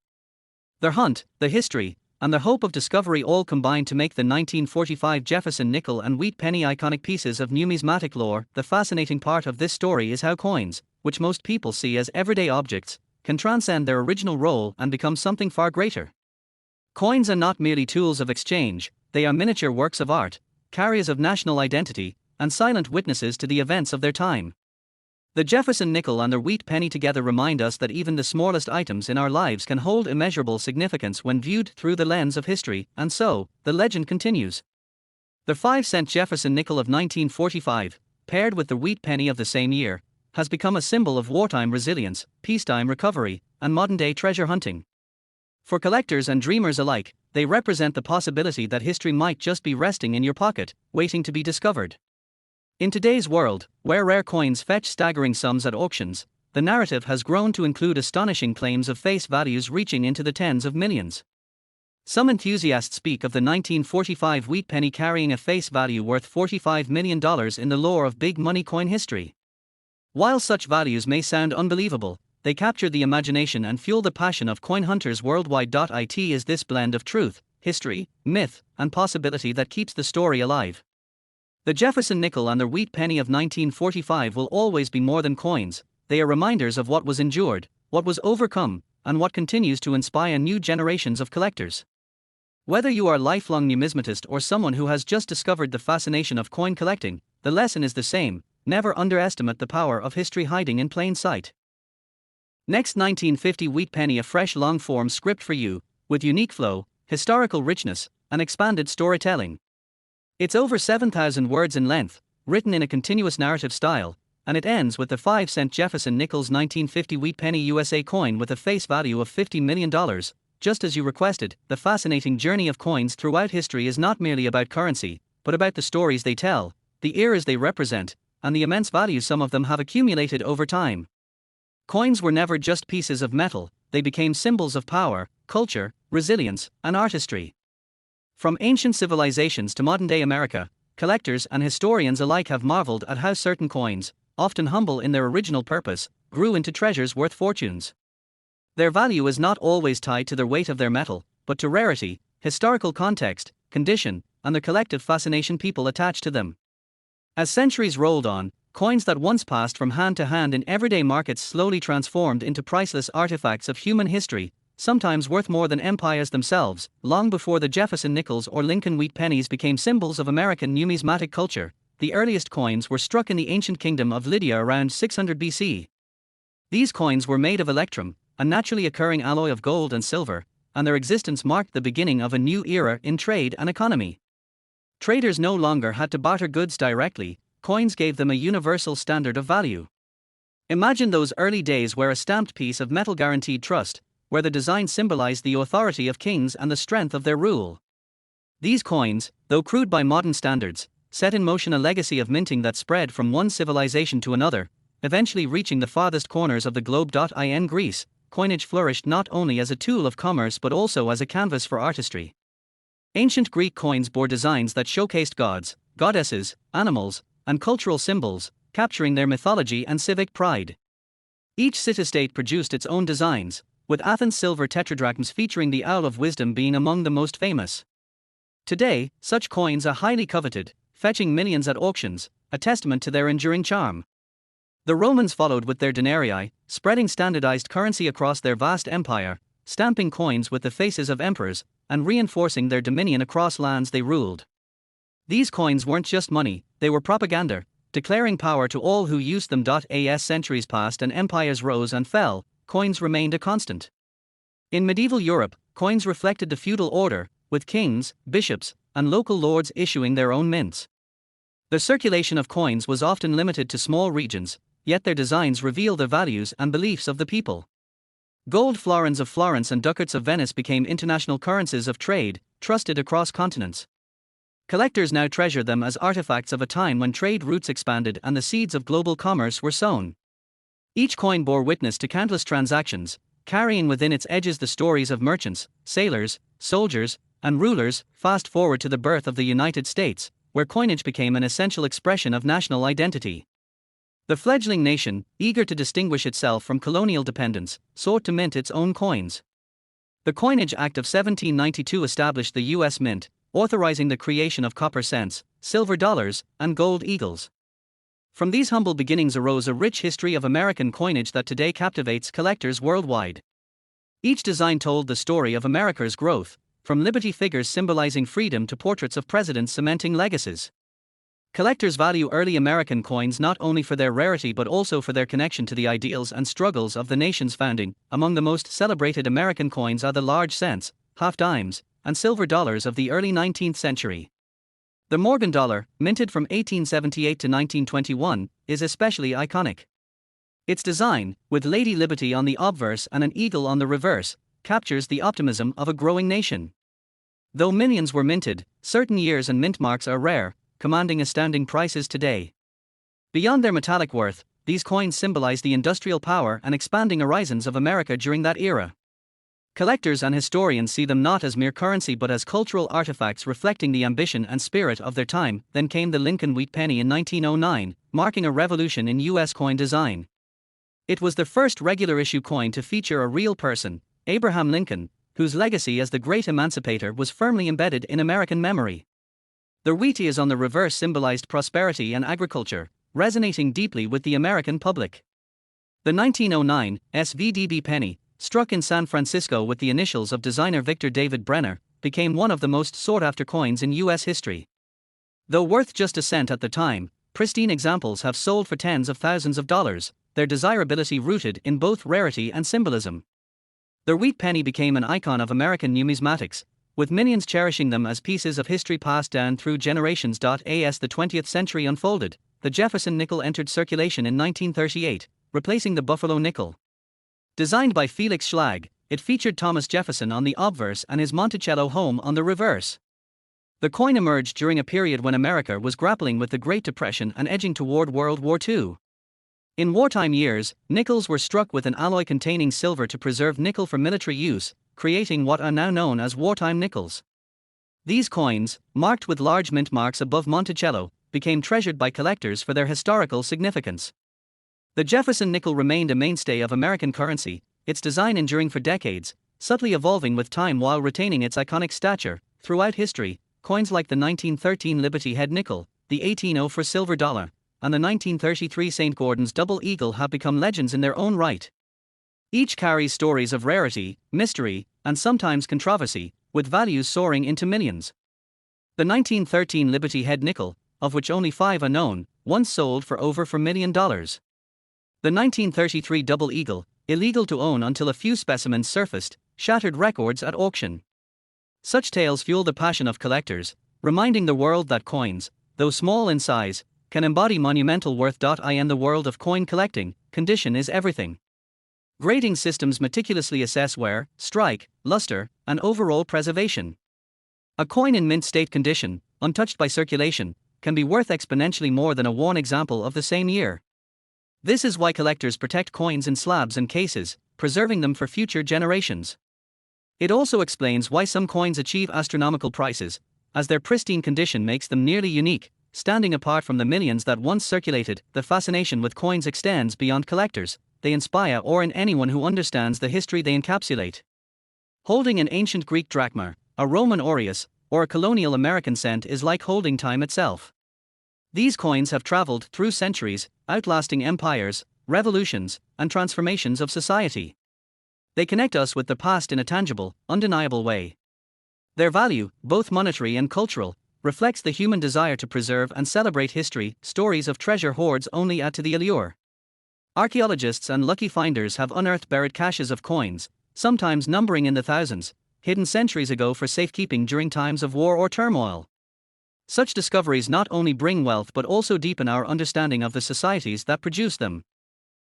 Their hunt, the history, and the hope of discovery all combine to make the 1945 Jefferson nickel and wheat penny iconic pieces of numismatic lore. The fascinating part of this story is how coins, which most people see as everyday objects, can transcend their original role and become something far greater. Coins are not merely tools of exchange, they are miniature works of art, carriers of national identity, and silent witnesses to the events of their time. The Jefferson nickel and the wheat penny together remind us that even the smallest items in our lives can hold immeasurable significance when viewed through the lens of history, and so, the legend continues. The 5-cent Jefferson nickel of 1945, paired with the wheat penny of the same year, has become a symbol of wartime resilience, peacetime recovery, and modern-day treasure hunting. For collectors and dreamers alike, they represent the possibility that history might just be resting in your pocket, waiting to be discovered. In today's world, where rare coins fetch staggering sums at auctions, the narrative has grown to include astonishing claims of face values reaching into the tens of millions. Some enthusiasts speak of the 1945 wheat penny carrying a face value worth $45 million in the lore of big money coin history. While such values may sound unbelievable, they capture the imagination and fuel the passion of coin hunters worldwide. It is this blend of truth, history, myth, and possibility that keeps the story alive. The Jefferson nickel and the wheat penny of 1945 will always be more than coins. They are reminders of what was endured, what was overcome, and what continues to inspire new generations of collectors. Whether you are a lifelong numismatist or someone who has just discovered the fascination of coin collecting, the lesson is the same: never underestimate the power of history hiding in plain sight. Next, 1950 wheat penny, a fresh long-form script for you, with unique flow, historical richness, and expanded storytelling. It's over 7,000 words in length, written in a continuous narrative style, and it ends with the 5-cent Jefferson Nichols 1950 wheat penny USA coin with a face value of $50 million, just as you requested. The fascinating journey of coins throughout history is not merely about currency, but about the stories they tell, the eras they represent, and the immense value some of them have accumulated over time. Coins were never just pieces of metal, they became symbols of power, culture, resilience, and artistry. From ancient civilizations to modern-day America, collectors and historians alike have marveled at how certain coins, often humble in their original purpose, grew into treasures worth fortunes. Their value is not always tied to the weight of their metal, but to rarity, historical context, condition, and the collective fascination people attach to them. As centuries rolled on, coins that once passed from hand to hand in everyday markets slowly transformed into priceless artifacts of human history, sometimes worth more than empires themselves. Long before the Jefferson nickels or Lincoln wheat pennies became symbols of American numismatic culture, the earliest coins were struck in the ancient kingdom of Lydia around 600 BC. These coins were made of electrum, a naturally occurring alloy of gold and silver, and their existence marked the beginning of a new era in trade and economy. Traders no longer had to barter goods directly, coins gave them a universal standard of value. Imagine those early days where a stamped piece of metal guaranteed trust, where the design symbolized the authority of kings and the strength of their rule. These coins, though crude by modern standards, set in motion a legacy of minting that spread from one civilization to another, eventually reaching the farthest corners of the globe. In Greece, coinage flourished not only as a tool of commerce but also as a canvas for artistry. Ancient Greek coins bore designs that showcased gods, goddesses, animals, and cultural symbols, capturing their mythology and civic pride. Each city-state produced its own designs, with Athens' silver tetradrachms featuring the Owl of Wisdom being among the most famous. Today, such coins are highly coveted, fetching millions at auctions, a testament to their enduring charm. The Romans followed with their denarii, spreading standardized currency across their vast empire, stamping coins with the faces of emperors, and reinforcing their dominion across lands they ruled. These coins weren't just money, they were propaganda, declaring power to all who used them. As centuries passed and empires rose and fell, coins remained a constant. In medieval Europe, coins reflected the feudal order, with kings, bishops, and local lords issuing their own mints. The circulation of coins was often limited to small regions, yet their designs reveal the values and beliefs of the people. Gold florins of Florence and ducats of Venice became international currencies of trade, trusted across continents. Collectors now treasure them as artifacts of a time when trade routes expanded and the seeds of global commerce were sown. Each coin bore witness to countless transactions, carrying within its edges the stories of merchants, sailors, soldiers, and rulers. Fast forward to the birth of the United States, where coinage became an essential expression of national identity. The fledgling nation, eager to distinguish itself from colonial dependence, sought to mint its own coins. The Coinage Act of 1792 established the U.S. Mint, authorizing the creation of copper cents, silver dollars, and gold eagles. From these humble beginnings arose a rich history of American coinage that today captivates collectors worldwide. Each design told the story of America's growth, from liberty figures symbolizing freedom to portraits of presidents cementing legacies. Collectors value early American coins not only for their rarity but also for their connection to the ideals and struggles of the nation's founding. Among the most celebrated American coins are the large cents, half dimes, and silver dollars of the early 19th century. The Morgan dollar, minted from 1878 to 1921, is especially iconic. Its design, with Lady Liberty on the obverse and an eagle on the reverse, captures the optimism of a growing nation. Though millions were minted, certain years and mint marks are rare, commanding astounding prices today. Beyond their metallic worth, these coins symbolize the industrial power and expanding horizons of America during that era. Collectors and historians see them not as mere currency but as cultural artifacts reflecting the ambition and spirit of their time. Then came the Lincoln wheat penny in 1909, marking a revolution in U.S. coin design. It was the first regular issue coin to feature a real person, Abraham Lincoln, whose legacy as the great emancipator was firmly embedded in American memory. The wheat ears on the reverse symbolized prosperity and agriculture, resonating deeply with the American public. The 1909 SVDB penny, struck in San Francisco with the initials of designer Victor David Brenner, became one of the most sought-after coins in U.S. history. Though worth just a cent at the time, pristine examples have sold for tens of thousands of dollars, their desirability rooted in both rarity and symbolism. The wheat penny became an icon of American numismatics, with millions cherishing them as pieces of history passed down through generations. As the 20th century unfolded, the Jefferson nickel entered circulation in 1938, replacing the Buffalo nickel. Designed by Felix Schlag, it featured Thomas Jefferson on the obverse and his Monticello home on the reverse. The coin emerged during a period when America was grappling with the Great Depression and edging toward World War II. In wartime years, nickels were struck with an alloy containing silver to preserve nickel for military use, creating what are now known as wartime nickels. These coins, marked with large mint marks above Monticello, became treasured by collectors for their historical significance. The Jefferson nickel remained a mainstay of American currency, its design enduring for decades, subtly evolving with time while retaining its iconic stature. Throughout history, coins like the 1913 Liberty Head nickel, the 1804 silver dollar, and the 1933 St. Gordon's double eagle have become legends in their own right. Each carries stories of rarity, mystery, and sometimes controversy, with values soaring into millions. The 1913 Liberty Head nickel, of which only 5 are known, once sold for over $4 million. The 1933 Double Eagle, illegal to own until a few specimens surfaced, shattered records at auction. Such tales fuel the passion of collectors, reminding the world that coins, though small in size, can embody monumental worth. In the world of coin collecting, condition is everything. Grading systems meticulously assess wear, strike, luster, and overall preservation. A coin in mint state condition, untouched by circulation, can be worth exponentially more than a worn example of the same year. This is why collectors protect coins in slabs and cases, preserving them for future generations. It also explains why some coins achieve astronomical prices, as their pristine condition makes them nearly unique, standing apart from the millions that once circulated. The fascination with coins extends beyond collectors, they inspire awe in anyone who understands the history they encapsulate. Holding an ancient Greek drachma, a Roman aureus, or a colonial American cent is like holding time itself. These coins have traveled through centuries, outlasting empires, revolutions, and transformations of society. They connect us with the past in a tangible, undeniable way. Their value, both monetary and cultural, reflects the human desire to preserve and celebrate history. Stories of treasure hoards only add to the allure. Archaeologists and lucky finders have unearthed buried caches of coins, sometimes numbering in the thousands, hidden centuries ago for safekeeping during times of war or turmoil. Such discoveries not only bring wealth but also deepen our understanding of the societies that produce them.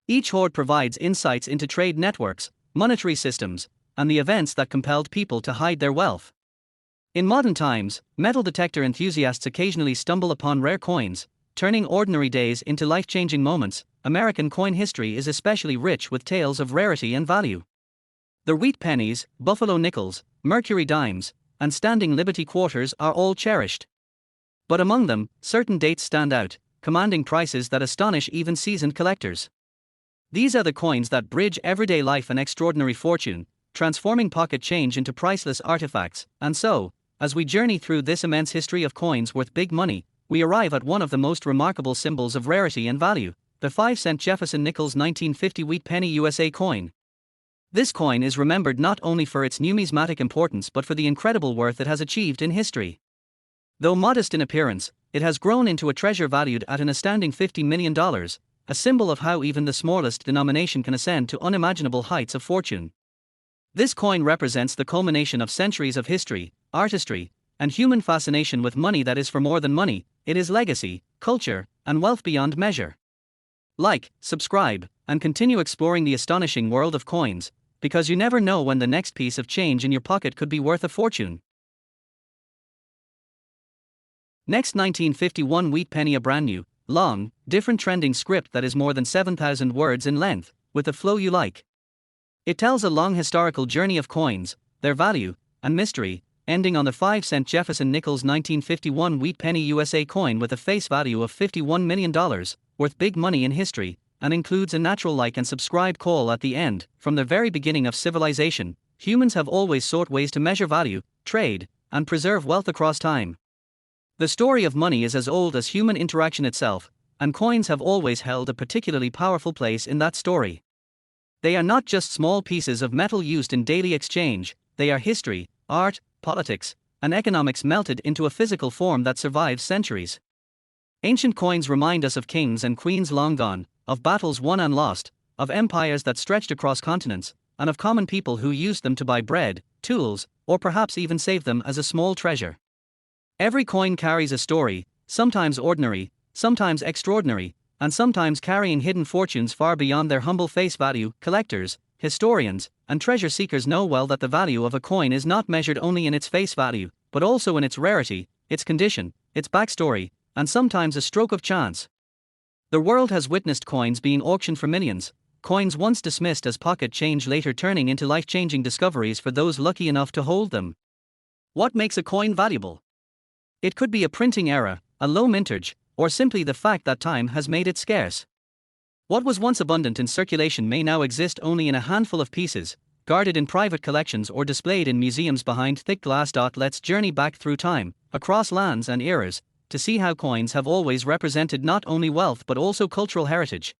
Each hoard provides insights into trade networks, monetary systems, and the events that compelled people to hide their wealth. In modern times, metal detector enthusiasts occasionally stumble upon rare coins, turning ordinary days into life-changing moments. American coin history is especially rich with tales of rarity and value. The wheat pennies, Buffalo nickels, Mercury dimes, and standing Liberty quarters are all cherished. But among them, certain dates stand out, commanding prices that astonish even seasoned collectors. These are the coins that bridge everyday life and extraordinary fortune, transforming pocket change into priceless artifacts. And so, as we journey through this immense history of coins worth big money, we arrive at one of the most remarkable symbols of rarity and value, the 5-cent Jefferson Nichols 1950 wheat penny USA coin. This coin is remembered not only for its numismatic importance but for the incredible worth it has achieved in history. Though modest in appearance, it has grown into a treasure valued at an astounding $50 million, a symbol of how even the smallest denomination can ascend to unimaginable heights of fortune. This coin represents the culmination of centuries of history, artistry, and human fascination with money that is for more than money. It is legacy, culture, and wealth beyond measure. Like, subscribe, and continue exploring the astonishing world of coins, because you never know when the next piece of change in your pocket could be worth a fortune. Next, 1951 wheat penny, a brand new, long, different trending script that is more than 7,000 words in length, with a flow you like. It tells a long historical journey of coins, their value, and mystery, ending on the 5-cent Jefferson Nichols 1951 wheat penny USA coin with a face value of $51 million, worth big money in history, and includes a natural like and subscribe call at the end. From the very beginning of civilization, humans have always sought ways to measure value, trade, and preserve wealth across time. The story of money is as old as human interaction itself, and coins have always held a particularly powerful place in that story. They are not just small pieces of metal used in daily exchange, they are history, art, politics, and economics melted into a physical form that survives centuries. Ancient coins remind us of kings and queens long gone, of battles won and lost, of empires that stretched across continents, and of common people who used them to buy bread, tools, or perhaps even save them as a small treasure. Every coin carries a story, sometimes ordinary, sometimes extraordinary, and sometimes carrying hidden fortunes far beyond their humble face value. Collectors, historians, and treasure seekers know well that the value of a coin is not measured only in its face value, but also in its rarity, its condition, its backstory, and sometimes a stroke of chance. The world has witnessed coins being auctioned for millions, coins once dismissed as pocket change later turning into life-changing discoveries for those lucky enough to hold them. What makes a coin valuable? It could be a printing error, a low mintage, or simply the fact that time has made it scarce. What was once abundant in circulation may now exist only in a handful of pieces, guarded in private collections or displayed in museums behind thick glass. Let's journey back through time, across lands and eras, to see how coins have always represented not only wealth but also cultural heritage.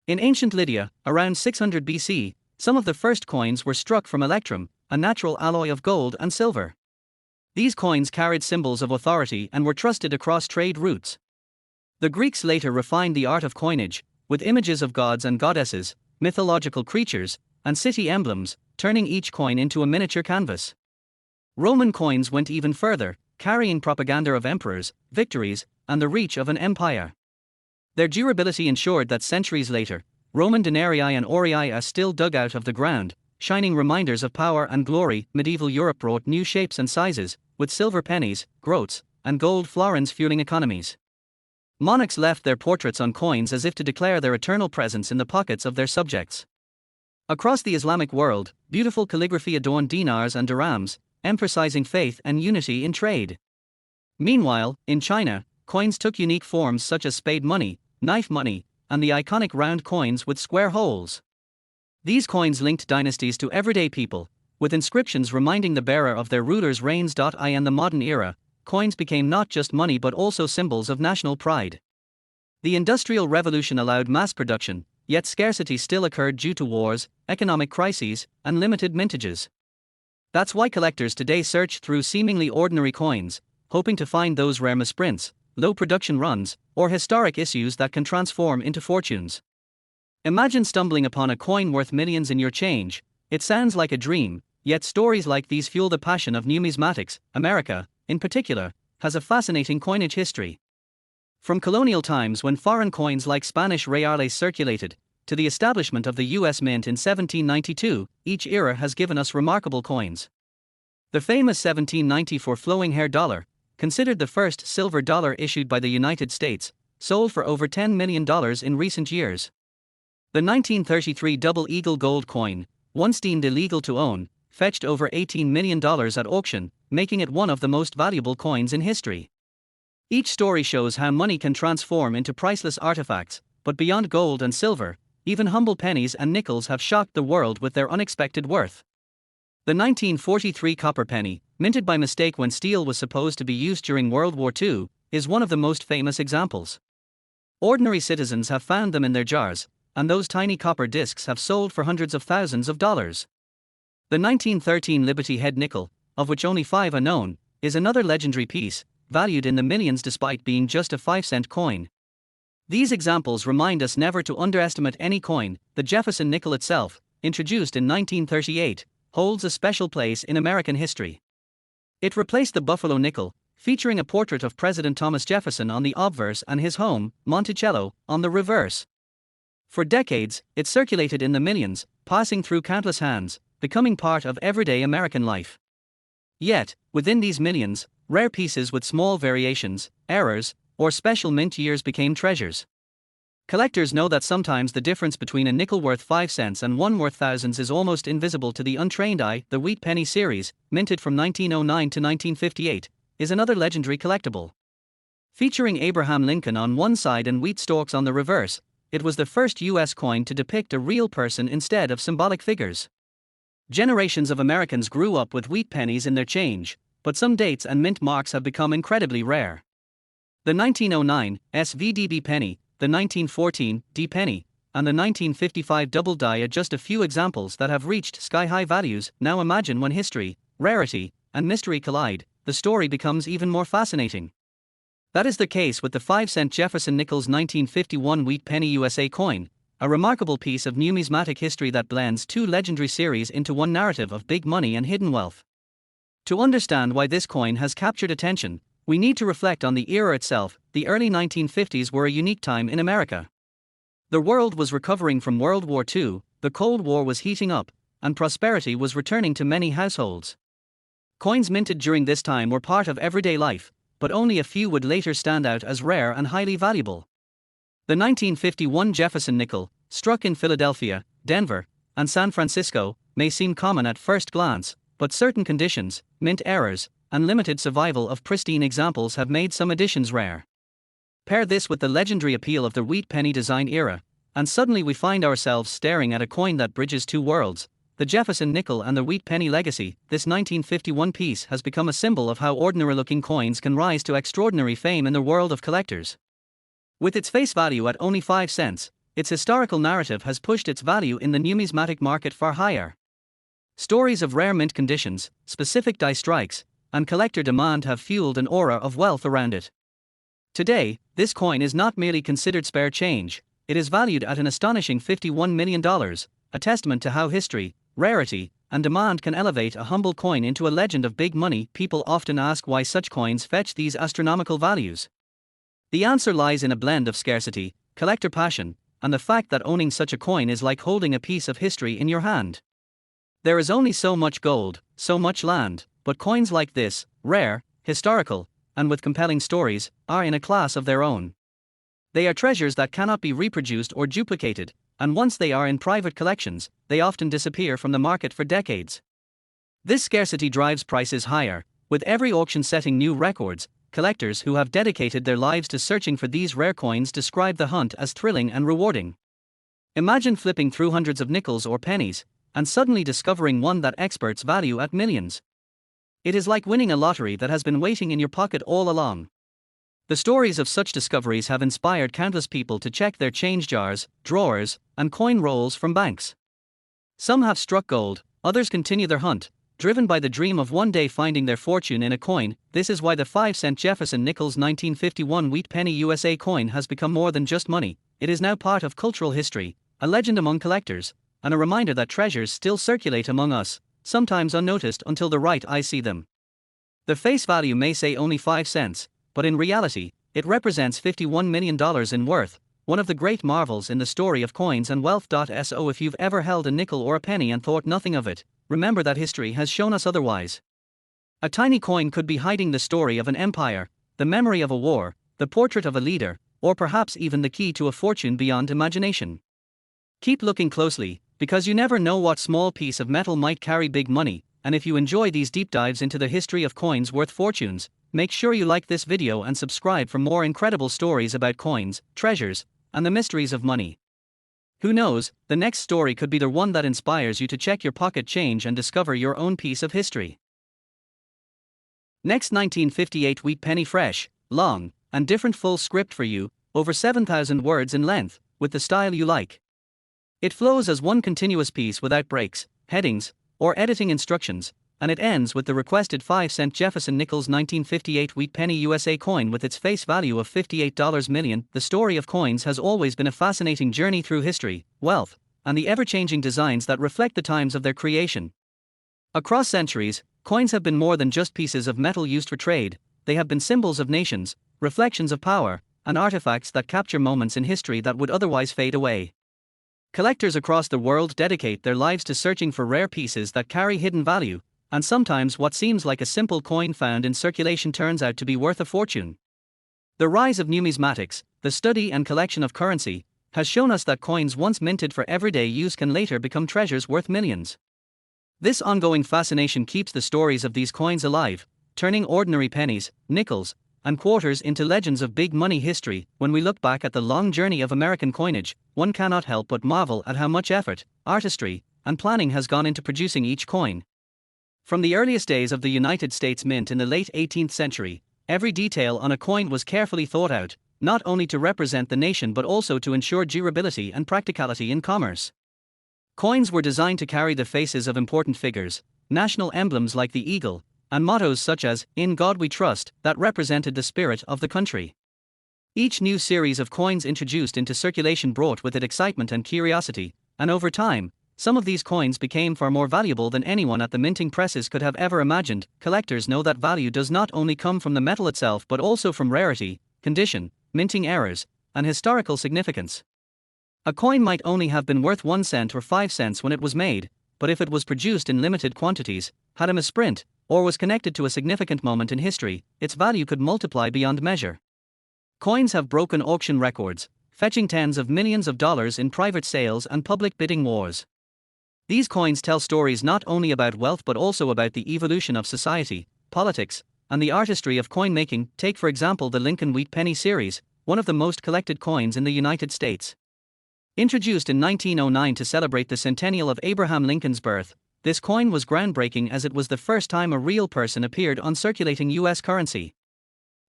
In ancient Lydia, around 600 BC, some of the first coins were struck from electrum, a natural alloy of gold and silver. These coins carried symbols of authority and were trusted across trade routes. The Greeks later refined the art of coinage, with images of gods and goddesses, mythological creatures, and city emblems, turning each coin into a miniature canvas. Roman coins went even further, carrying propaganda of emperors, victories, and the reach of an empire. Their durability ensured that centuries later, Roman denarii and aurei are still dug out of the ground, shining reminders of power and glory. Medieval Europe brought new shapes and sizes, with silver pennies, groats, and gold florins fueling economies. Monarchs left their portraits on coins as if to declare their eternal presence in the pockets of their subjects. Across the Islamic world, beautiful calligraphy adorned dinars and dirhams, emphasizing faith and unity in trade. Meanwhile, in China, coins took unique forms such as spade money, knife money, and the iconic round coins with square holes. These coins linked dynasties to everyday people, with inscriptions reminding the bearer of their rulers' reigns. In the modern era, coins became not just money but also symbols of national pride. The Industrial Revolution allowed mass production, yet scarcity still occurred due to wars, economic crises, and limited mintages. That's why collectors today search through seemingly ordinary coins, hoping to find those rare misprints, low production runs, or historic issues that can transform into fortunes. Imagine stumbling upon a coin worth millions in your change. It sounds like a dream, yet stories like these fuel the passion of numismatics. America, in particular, has a fascinating coinage history. From colonial times when foreign coins like Spanish reales circulated, to the establishment of the U.S. Mint in 1792, each era has given us remarkable coins. The famous 1794 flowing hair dollar, considered the first silver dollar issued by the United States, sold for over $10 million in recent years. The 1933 double eagle gold coin, once deemed illegal to own, fetched over $18 million at auction, making it one of the most valuable coins in history. Each story shows how money can transform into priceless artifacts, but beyond gold and silver, even humble pennies and nickels have shocked the world with their unexpected worth. The 1943 copper penny, minted by mistake when steel was supposed to be used during World War II, is one of the most famous examples. Ordinary citizens have found them in their jars, and those tiny copper discs have sold for hundreds of thousands of dollars. The 1913 Liberty Head nickel, of which only 5 are known, is another legendary piece, valued in the millions despite being just a 5-cent coin. These examples remind us never to underestimate any coin. The Jefferson nickel itself, introduced in 1938, holds a special place in American history. It replaced the Buffalo nickel, featuring a portrait of President Thomas Jefferson on the obverse and his home, Monticello, on the reverse. For decades, it circulated in the millions, passing through countless hands, becoming part of everyday American life. Yet, within these millions, rare pieces with small variations, errors, or special mint years became treasures. Collectors know that sometimes the difference between a nickel worth 5 cents and one worth thousands is almost invisible to the untrained eye. The Wheat Penny series, minted from 1909 to 1958, is another legendary collectible. Featuring Abraham Lincoln on one side and wheat stalks on the reverse, it was the first U.S. coin to depict a real person instead of symbolic figures. Generations of Americans grew up with wheat pennies in their change, but some dates and mint marks have become incredibly rare. The 1909 SVDB penny, the 1914 D penny, and the 1955 double die are just a few examples that have reached sky-high values. Now imagine when history, rarity, and mystery collide, the story becomes even more fascinating. That is the case with the 5-cent Jefferson Nichols 1951 Wheat Penny USA coin, a remarkable piece of numismatic history that blends two legendary series into one narrative of big money and hidden wealth. To understand why this coin has captured attention, we need to reflect on the era itself. The early 1950s were a unique time in America. The world was recovering from World War II, the Cold War was heating up, and prosperity was returning to many households. Coins minted during this time were part of everyday life, but only a few would later stand out as rare and highly valuable. The 1951 Jefferson nickel, struck in Philadelphia, Denver, and San Francisco, may seem common at first glance, but certain conditions, mint errors, and limited survival of pristine examples have made some editions rare. Pair this with the legendary appeal of the wheat penny design era, and suddenly we find ourselves staring at a coin that bridges two worlds, the Jefferson nickel and the wheat penny legacy. This 1951 piece has become a symbol of how ordinary-looking coins can rise to extraordinary fame in the world of collectors. With its face value at only 5 cents, its historical narrative has pushed its value in the numismatic market far higher. Stories of rare mint conditions, specific die strikes, and collector demand have fueled an aura of wealth around it. Today, this coin is not merely considered spare change, it is valued at an astonishing $51 million, a testament to how history, rarity, and demand can elevate a humble coin into a legend of big money. People often ask why such coins fetch these astronomical values. The answer lies in a blend of scarcity, collector passion, and the fact that owning such a coin is like holding a piece of history in your hand. There is only so much gold, so much land, but coins like this, rare, historical, and with compelling stories, are in a class of their own. They are treasures that cannot be reproduced or duplicated, and once they are in private collections, they often disappear from the market for decades. This scarcity drives prices higher, with every auction setting new records. Collectors who have dedicated their lives to searching for these rare coins describe the hunt as thrilling and rewarding. Imagine flipping through hundreds of nickels or pennies, and suddenly discovering one that experts value at millions. It is like winning a lottery that has been waiting in your pocket all along. The stories of such discoveries have inspired countless people to check their change jars, drawers, and coin rolls from banks. Some have struck gold, others continue their hunt, driven by the dream of one day finding their fortune in a coin. This is why the 5-cent Jefferson Nichols 1951 Wheat Penny USA coin has become more than just money. It is now part of cultural history, a legend among collectors, and a reminder that treasures still circulate among us, sometimes unnoticed until the right eye see them. The face value may say only 5 cents, but in reality, it represents $51 million in worth, one of the great marvels in the story of coins and wealth. So if you've ever held a nickel or a penny and thought nothing of it, remember that history has shown us otherwise. A tiny coin could be hiding the story of an empire, the memory of a war, the portrait of a leader, or perhaps even the key to a fortune beyond imagination. Keep looking closely, because you never know what small piece of metal might carry big money. And if you enjoy these deep dives into the history of coins worth fortunes, make sure you like this video and subscribe for more incredible stories about coins, treasures, and the mysteries of money. Who knows, the next story could be the one that inspires you to check your pocket change and discover your own piece of history. Next, 1958 Wheat Penny fresh, long, and different full script for you, over 7,000 words in length, with the style you like. It flows as one continuous piece without breaks, headings, or editing instructions, and it ends with the requested 5-cent Jefferson Nichols 1958 Wheat Penny USA coin with its face value of $58 million. The story of coins has always been a fascinating journey through history, wealth, and the ever-changing designs that reflect the times of their creation. Across centuries, coins have been more than just pieces of metal used for trade. They have been symbols of nations, reflections of power, and artifacts that capture moments in history that would otherwise fade away. Collectors across the world dedicate their lives to searching for rare pieces that carry hidden value, and sometimes what seems like a simple coin found in circulation turns out to be worth a fortune. The rise of numismatics, the study and collection of currency, has shown us that coins once minted for everyday use can later become treasures worth millions. This ongoing fascination keeps the stories of these coins alive, turning ordinary pennies, nickels, and quarters into legends of big money history. When we look back at the long journey of American coinage, one cannot help but marvel at how much effort, artistry, and planning has gone into producing each coin. From the earliest days of the United States Mint in the late 18th century, every detail on a coin was carefully thought out, not only to represent the nation but also to ensure durability and practicality in commerce. Coins were designed to carry the faces of important figures, national emblems like the eagle, and mottos such as, "In God We Trust," that represented the spirit of the country. Each new series of coins introduced into circulation brought with it excitement and curiosity, and over time, some of these coins became far more valuable than anyone at the minting presses could have ever imagined. Collectors know that value does not only come from the metal itself but also from rarity, condition, minting errors, and historical significance. A coin might only have been worth 1 cent or 5 cents when it was made, but if it was produced in limited quantities, had a misprint, or was connected to a significant moment in history, its value could multiply beyond measure. Coins have broken auction records, fetching tens of millions of dollars in private sales and public bidding wars. These coins tell stories not only about wealth but also about the evolution of society, politics, and the artistry of coin making. Take for example the Lincoln Wheat Penny series, one of the most collected coins in the United States. Introduced in 1909 to celebrate the centennial of Abraham Lincoln's birth, this coin was groundbreaking as it was the first time a real person appeared on circulating U.S. currency.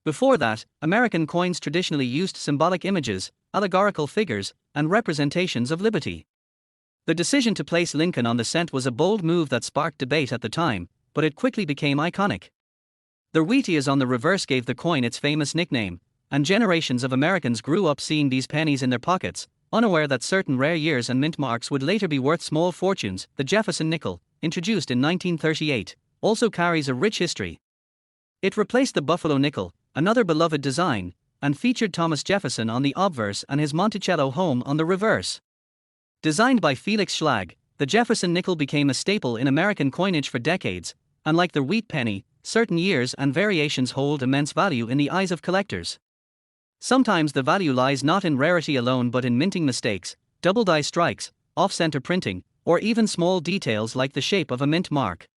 Before that, American coins traditionally used symbolic images, allegorical figures, and representations of liberty. The decision to place Lincoln on the cent was a bold move that sparked debate at the time, but it quickly became iconic. The Wheaties on the reverse gave the coin its famous nickname, and generations of Americans grew up seeing these pennies in their pockets, unaware that certain rare years and mint marks would later be worth small fortunes. The Jefferson nickel, introduced in 1938, also carries a rich history. It replaced the Buffalo nickel, another beloved design, and featured Thomas Jefferson on the obverse and his Monticello home on the reverse. Designed by Felix Schlag, the Jefferson nickel became a staple in American coinage for decades, and like the wheat penny, certain years and variations hold immense value in the eyes of collectors. Sometimes the value lies not in rarity alone but in minting mistakes, double die strikes, off-center printing, or even small details like the shape of a mint mark.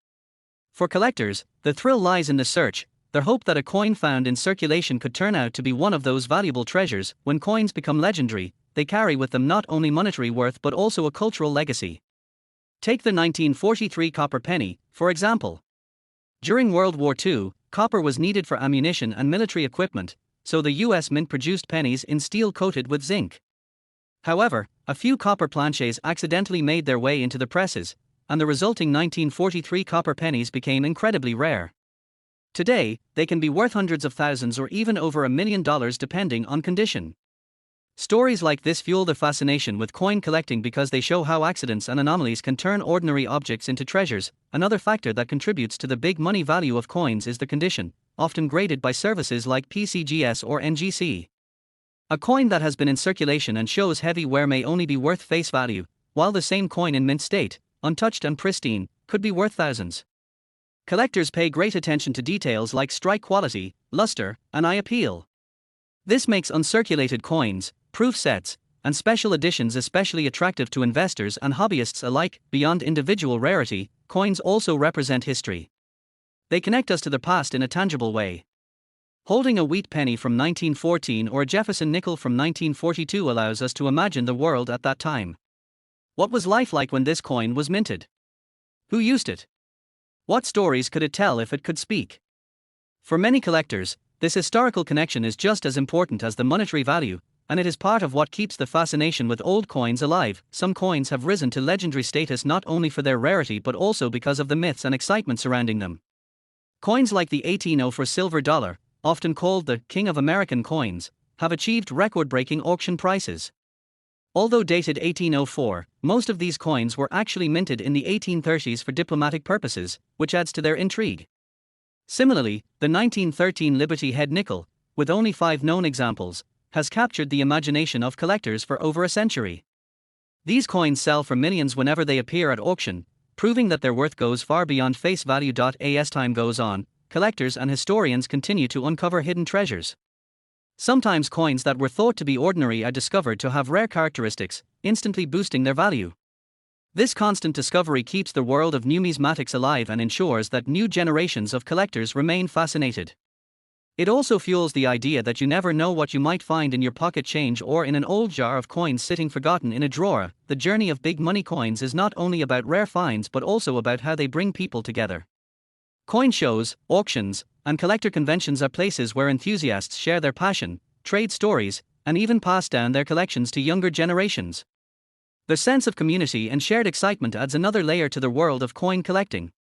For collectors, the thrill lies in the search, their hope that a coin found in circulation could turn out to be one of those valuable treasures. When coins become legendary, they carry with them not only monetary worth but also a cultural legacy. Take the 1943 copper penny, for example. During World War II, copper was needed for ammunition and military equipment, so the U.S. Mint produced pennies in steel coated with zinc. However, a few copper planchets accidentally made their way into the presses, and the resulting 1943 copper pennies became incredibly rare. Today, they can be worth hundreds of thousands or even over $1 million depending on condition. Stories like this fuel the fascination with coin collecting because they show how accidents and anomalies can turn ordinary objects into treasures. Another factor that contributes to the big money value of coins is the condition, often graded by services like PCGS or NGC. A coin that has been in circulation and shows heavy wear may only be worth face value, while the same coin in mint state, untouched and pristine, could be worth thousands. Collectors pay great attention to details like strike quality, luster, and eye appeal. This makes uncirculated coins, proof sets, and special editions especially attractive to investors and hobbyists alike. Beyond individual rarity, coins also represent history. They connect us to the past in a tangible way. Holding a wheat penny from 1914 or a Jefferson nickel from 1942 allows us to imagine the world at that time. What was life like when this coin was minted? Who used it? What stories could it tell if it could speak? For many collectors, this historical connection is just as important as the monetary value, and it is part of what keeps the fascination with old coins alive. Some coins have risen to legendary status not only for their rarity but also because of the myths and excitement surrounding them. Coins like the 1804 silver dollar, often called the King of American coins, have achieved record-breaking auction prices. Although dated 1804, most of these coins were actually minted in the 1830s for diplomatic purposes, which adds to their intrigue. Similarly, the 1913 Liberty Head nickel, with only 5 known examples, has captured the imagination of collectors for over a century. These coins sell for millions whenever they appear at auction, proving that their worth goes far beyond face value. As time goes on, collectors and historians continue to uncover hidden treasures. Sometimes coins that were thought to be ordinary are discovered to have rare characteristics, instantly boosting their value. This constant discovery keeps the world of numismatics alive and ensures that new generations of collectors remain fascinated. It also fuels the idea that you never know what you might find in your pocket change or in an old jar of coins sitting forgotten in a drawer. The journey of big money coins is not only about rare finds but also about how they bring people together. Coin shows, auctions, and collector conventions are places where enthusiasts share their passion, trade stories, and even pass down their collections to younger generations. The sense of community and shared excitement adds another layer to the world of coin collecting.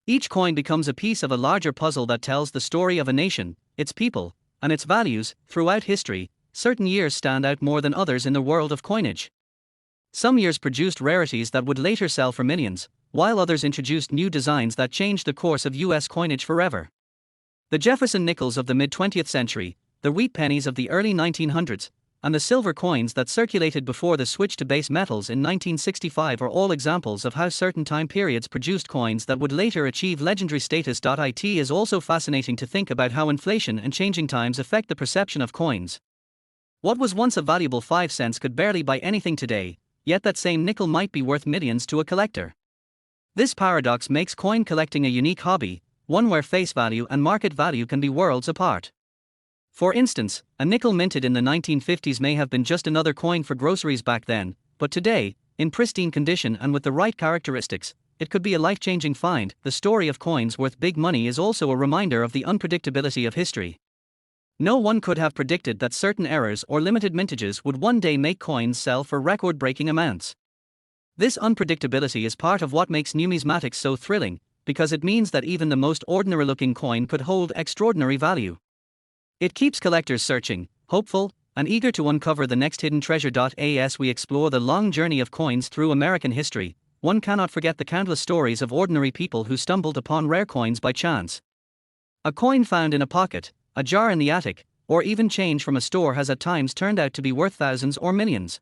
Each coin becomes a piece of a larger puzzle that tells the story of a nation, its people, and its values. Throughout history, certain years stand out more than others in the world of coinage. Some years produced rarities that would later sell for millions, while others introduced new designs that changed the course of U.S. coinage forever. The Jefferson nickels of the mid-20th century, the wheat pennies of the early 1900s, and the silver coins that circulated before the switch to base metals in 1965 are all examples of how certain time periods produced coins that would later achieve legendary status. It is also fascinating to think about how inflation and changing times affect the perception of coins. What was once a valuable 5 cents could barely buy anything today, yet that same nickel might be worth millions to a collector. This paradox makes coin collecting a unique hobby, one where face value and market value can be worlds apart. For instance, a nickel minted in the 1950s may have been just another coin for groceries back then, but today, in pristine condition and with the right characteristics, it could be a life-changing find. The story of coins worth big money is also a reminder of the unpredictability of history. No one could have predicted that certain errors or limited mintages would one day make coins sell for record-breaking amounts. This unpredictability is part of what makes numismatics so thrilling, because it means that even the most ordinary-looking coin could hold extraordinary value. It keeps collectors searching, hopeful, and eager to uncover the next hidden treasure. As we explore the long journey of coins through American history, one cannot forget the countless stories of ordinary people who stumbled upon rare coins by chance. A coin found in a pocket, a jar in the attic, or even change from a store has at times turned out to be worth thousands or millions.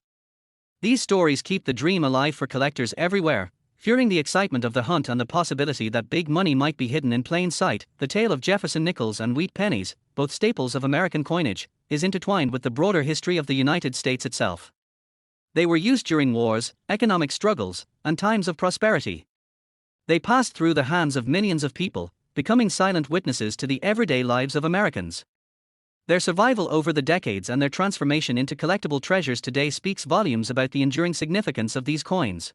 These stories keep the dream alive for collectors everywhere, fueling the excitement of the hunt and the possibility that big money might be hidden in plain sight. The tale of Jefferson nickels and wheat pennies, both staples of American coinage, is intertwined with the broader history of the United States itself. They were used during wars, economic struggles, and times of prosperity. They passed through the hands of millions of people, becoming silent witnesses to the everyday lives of Americans. Their survival over the decades and their transformation into collectible treasures today speaks volumes about the enduring significance of these coins.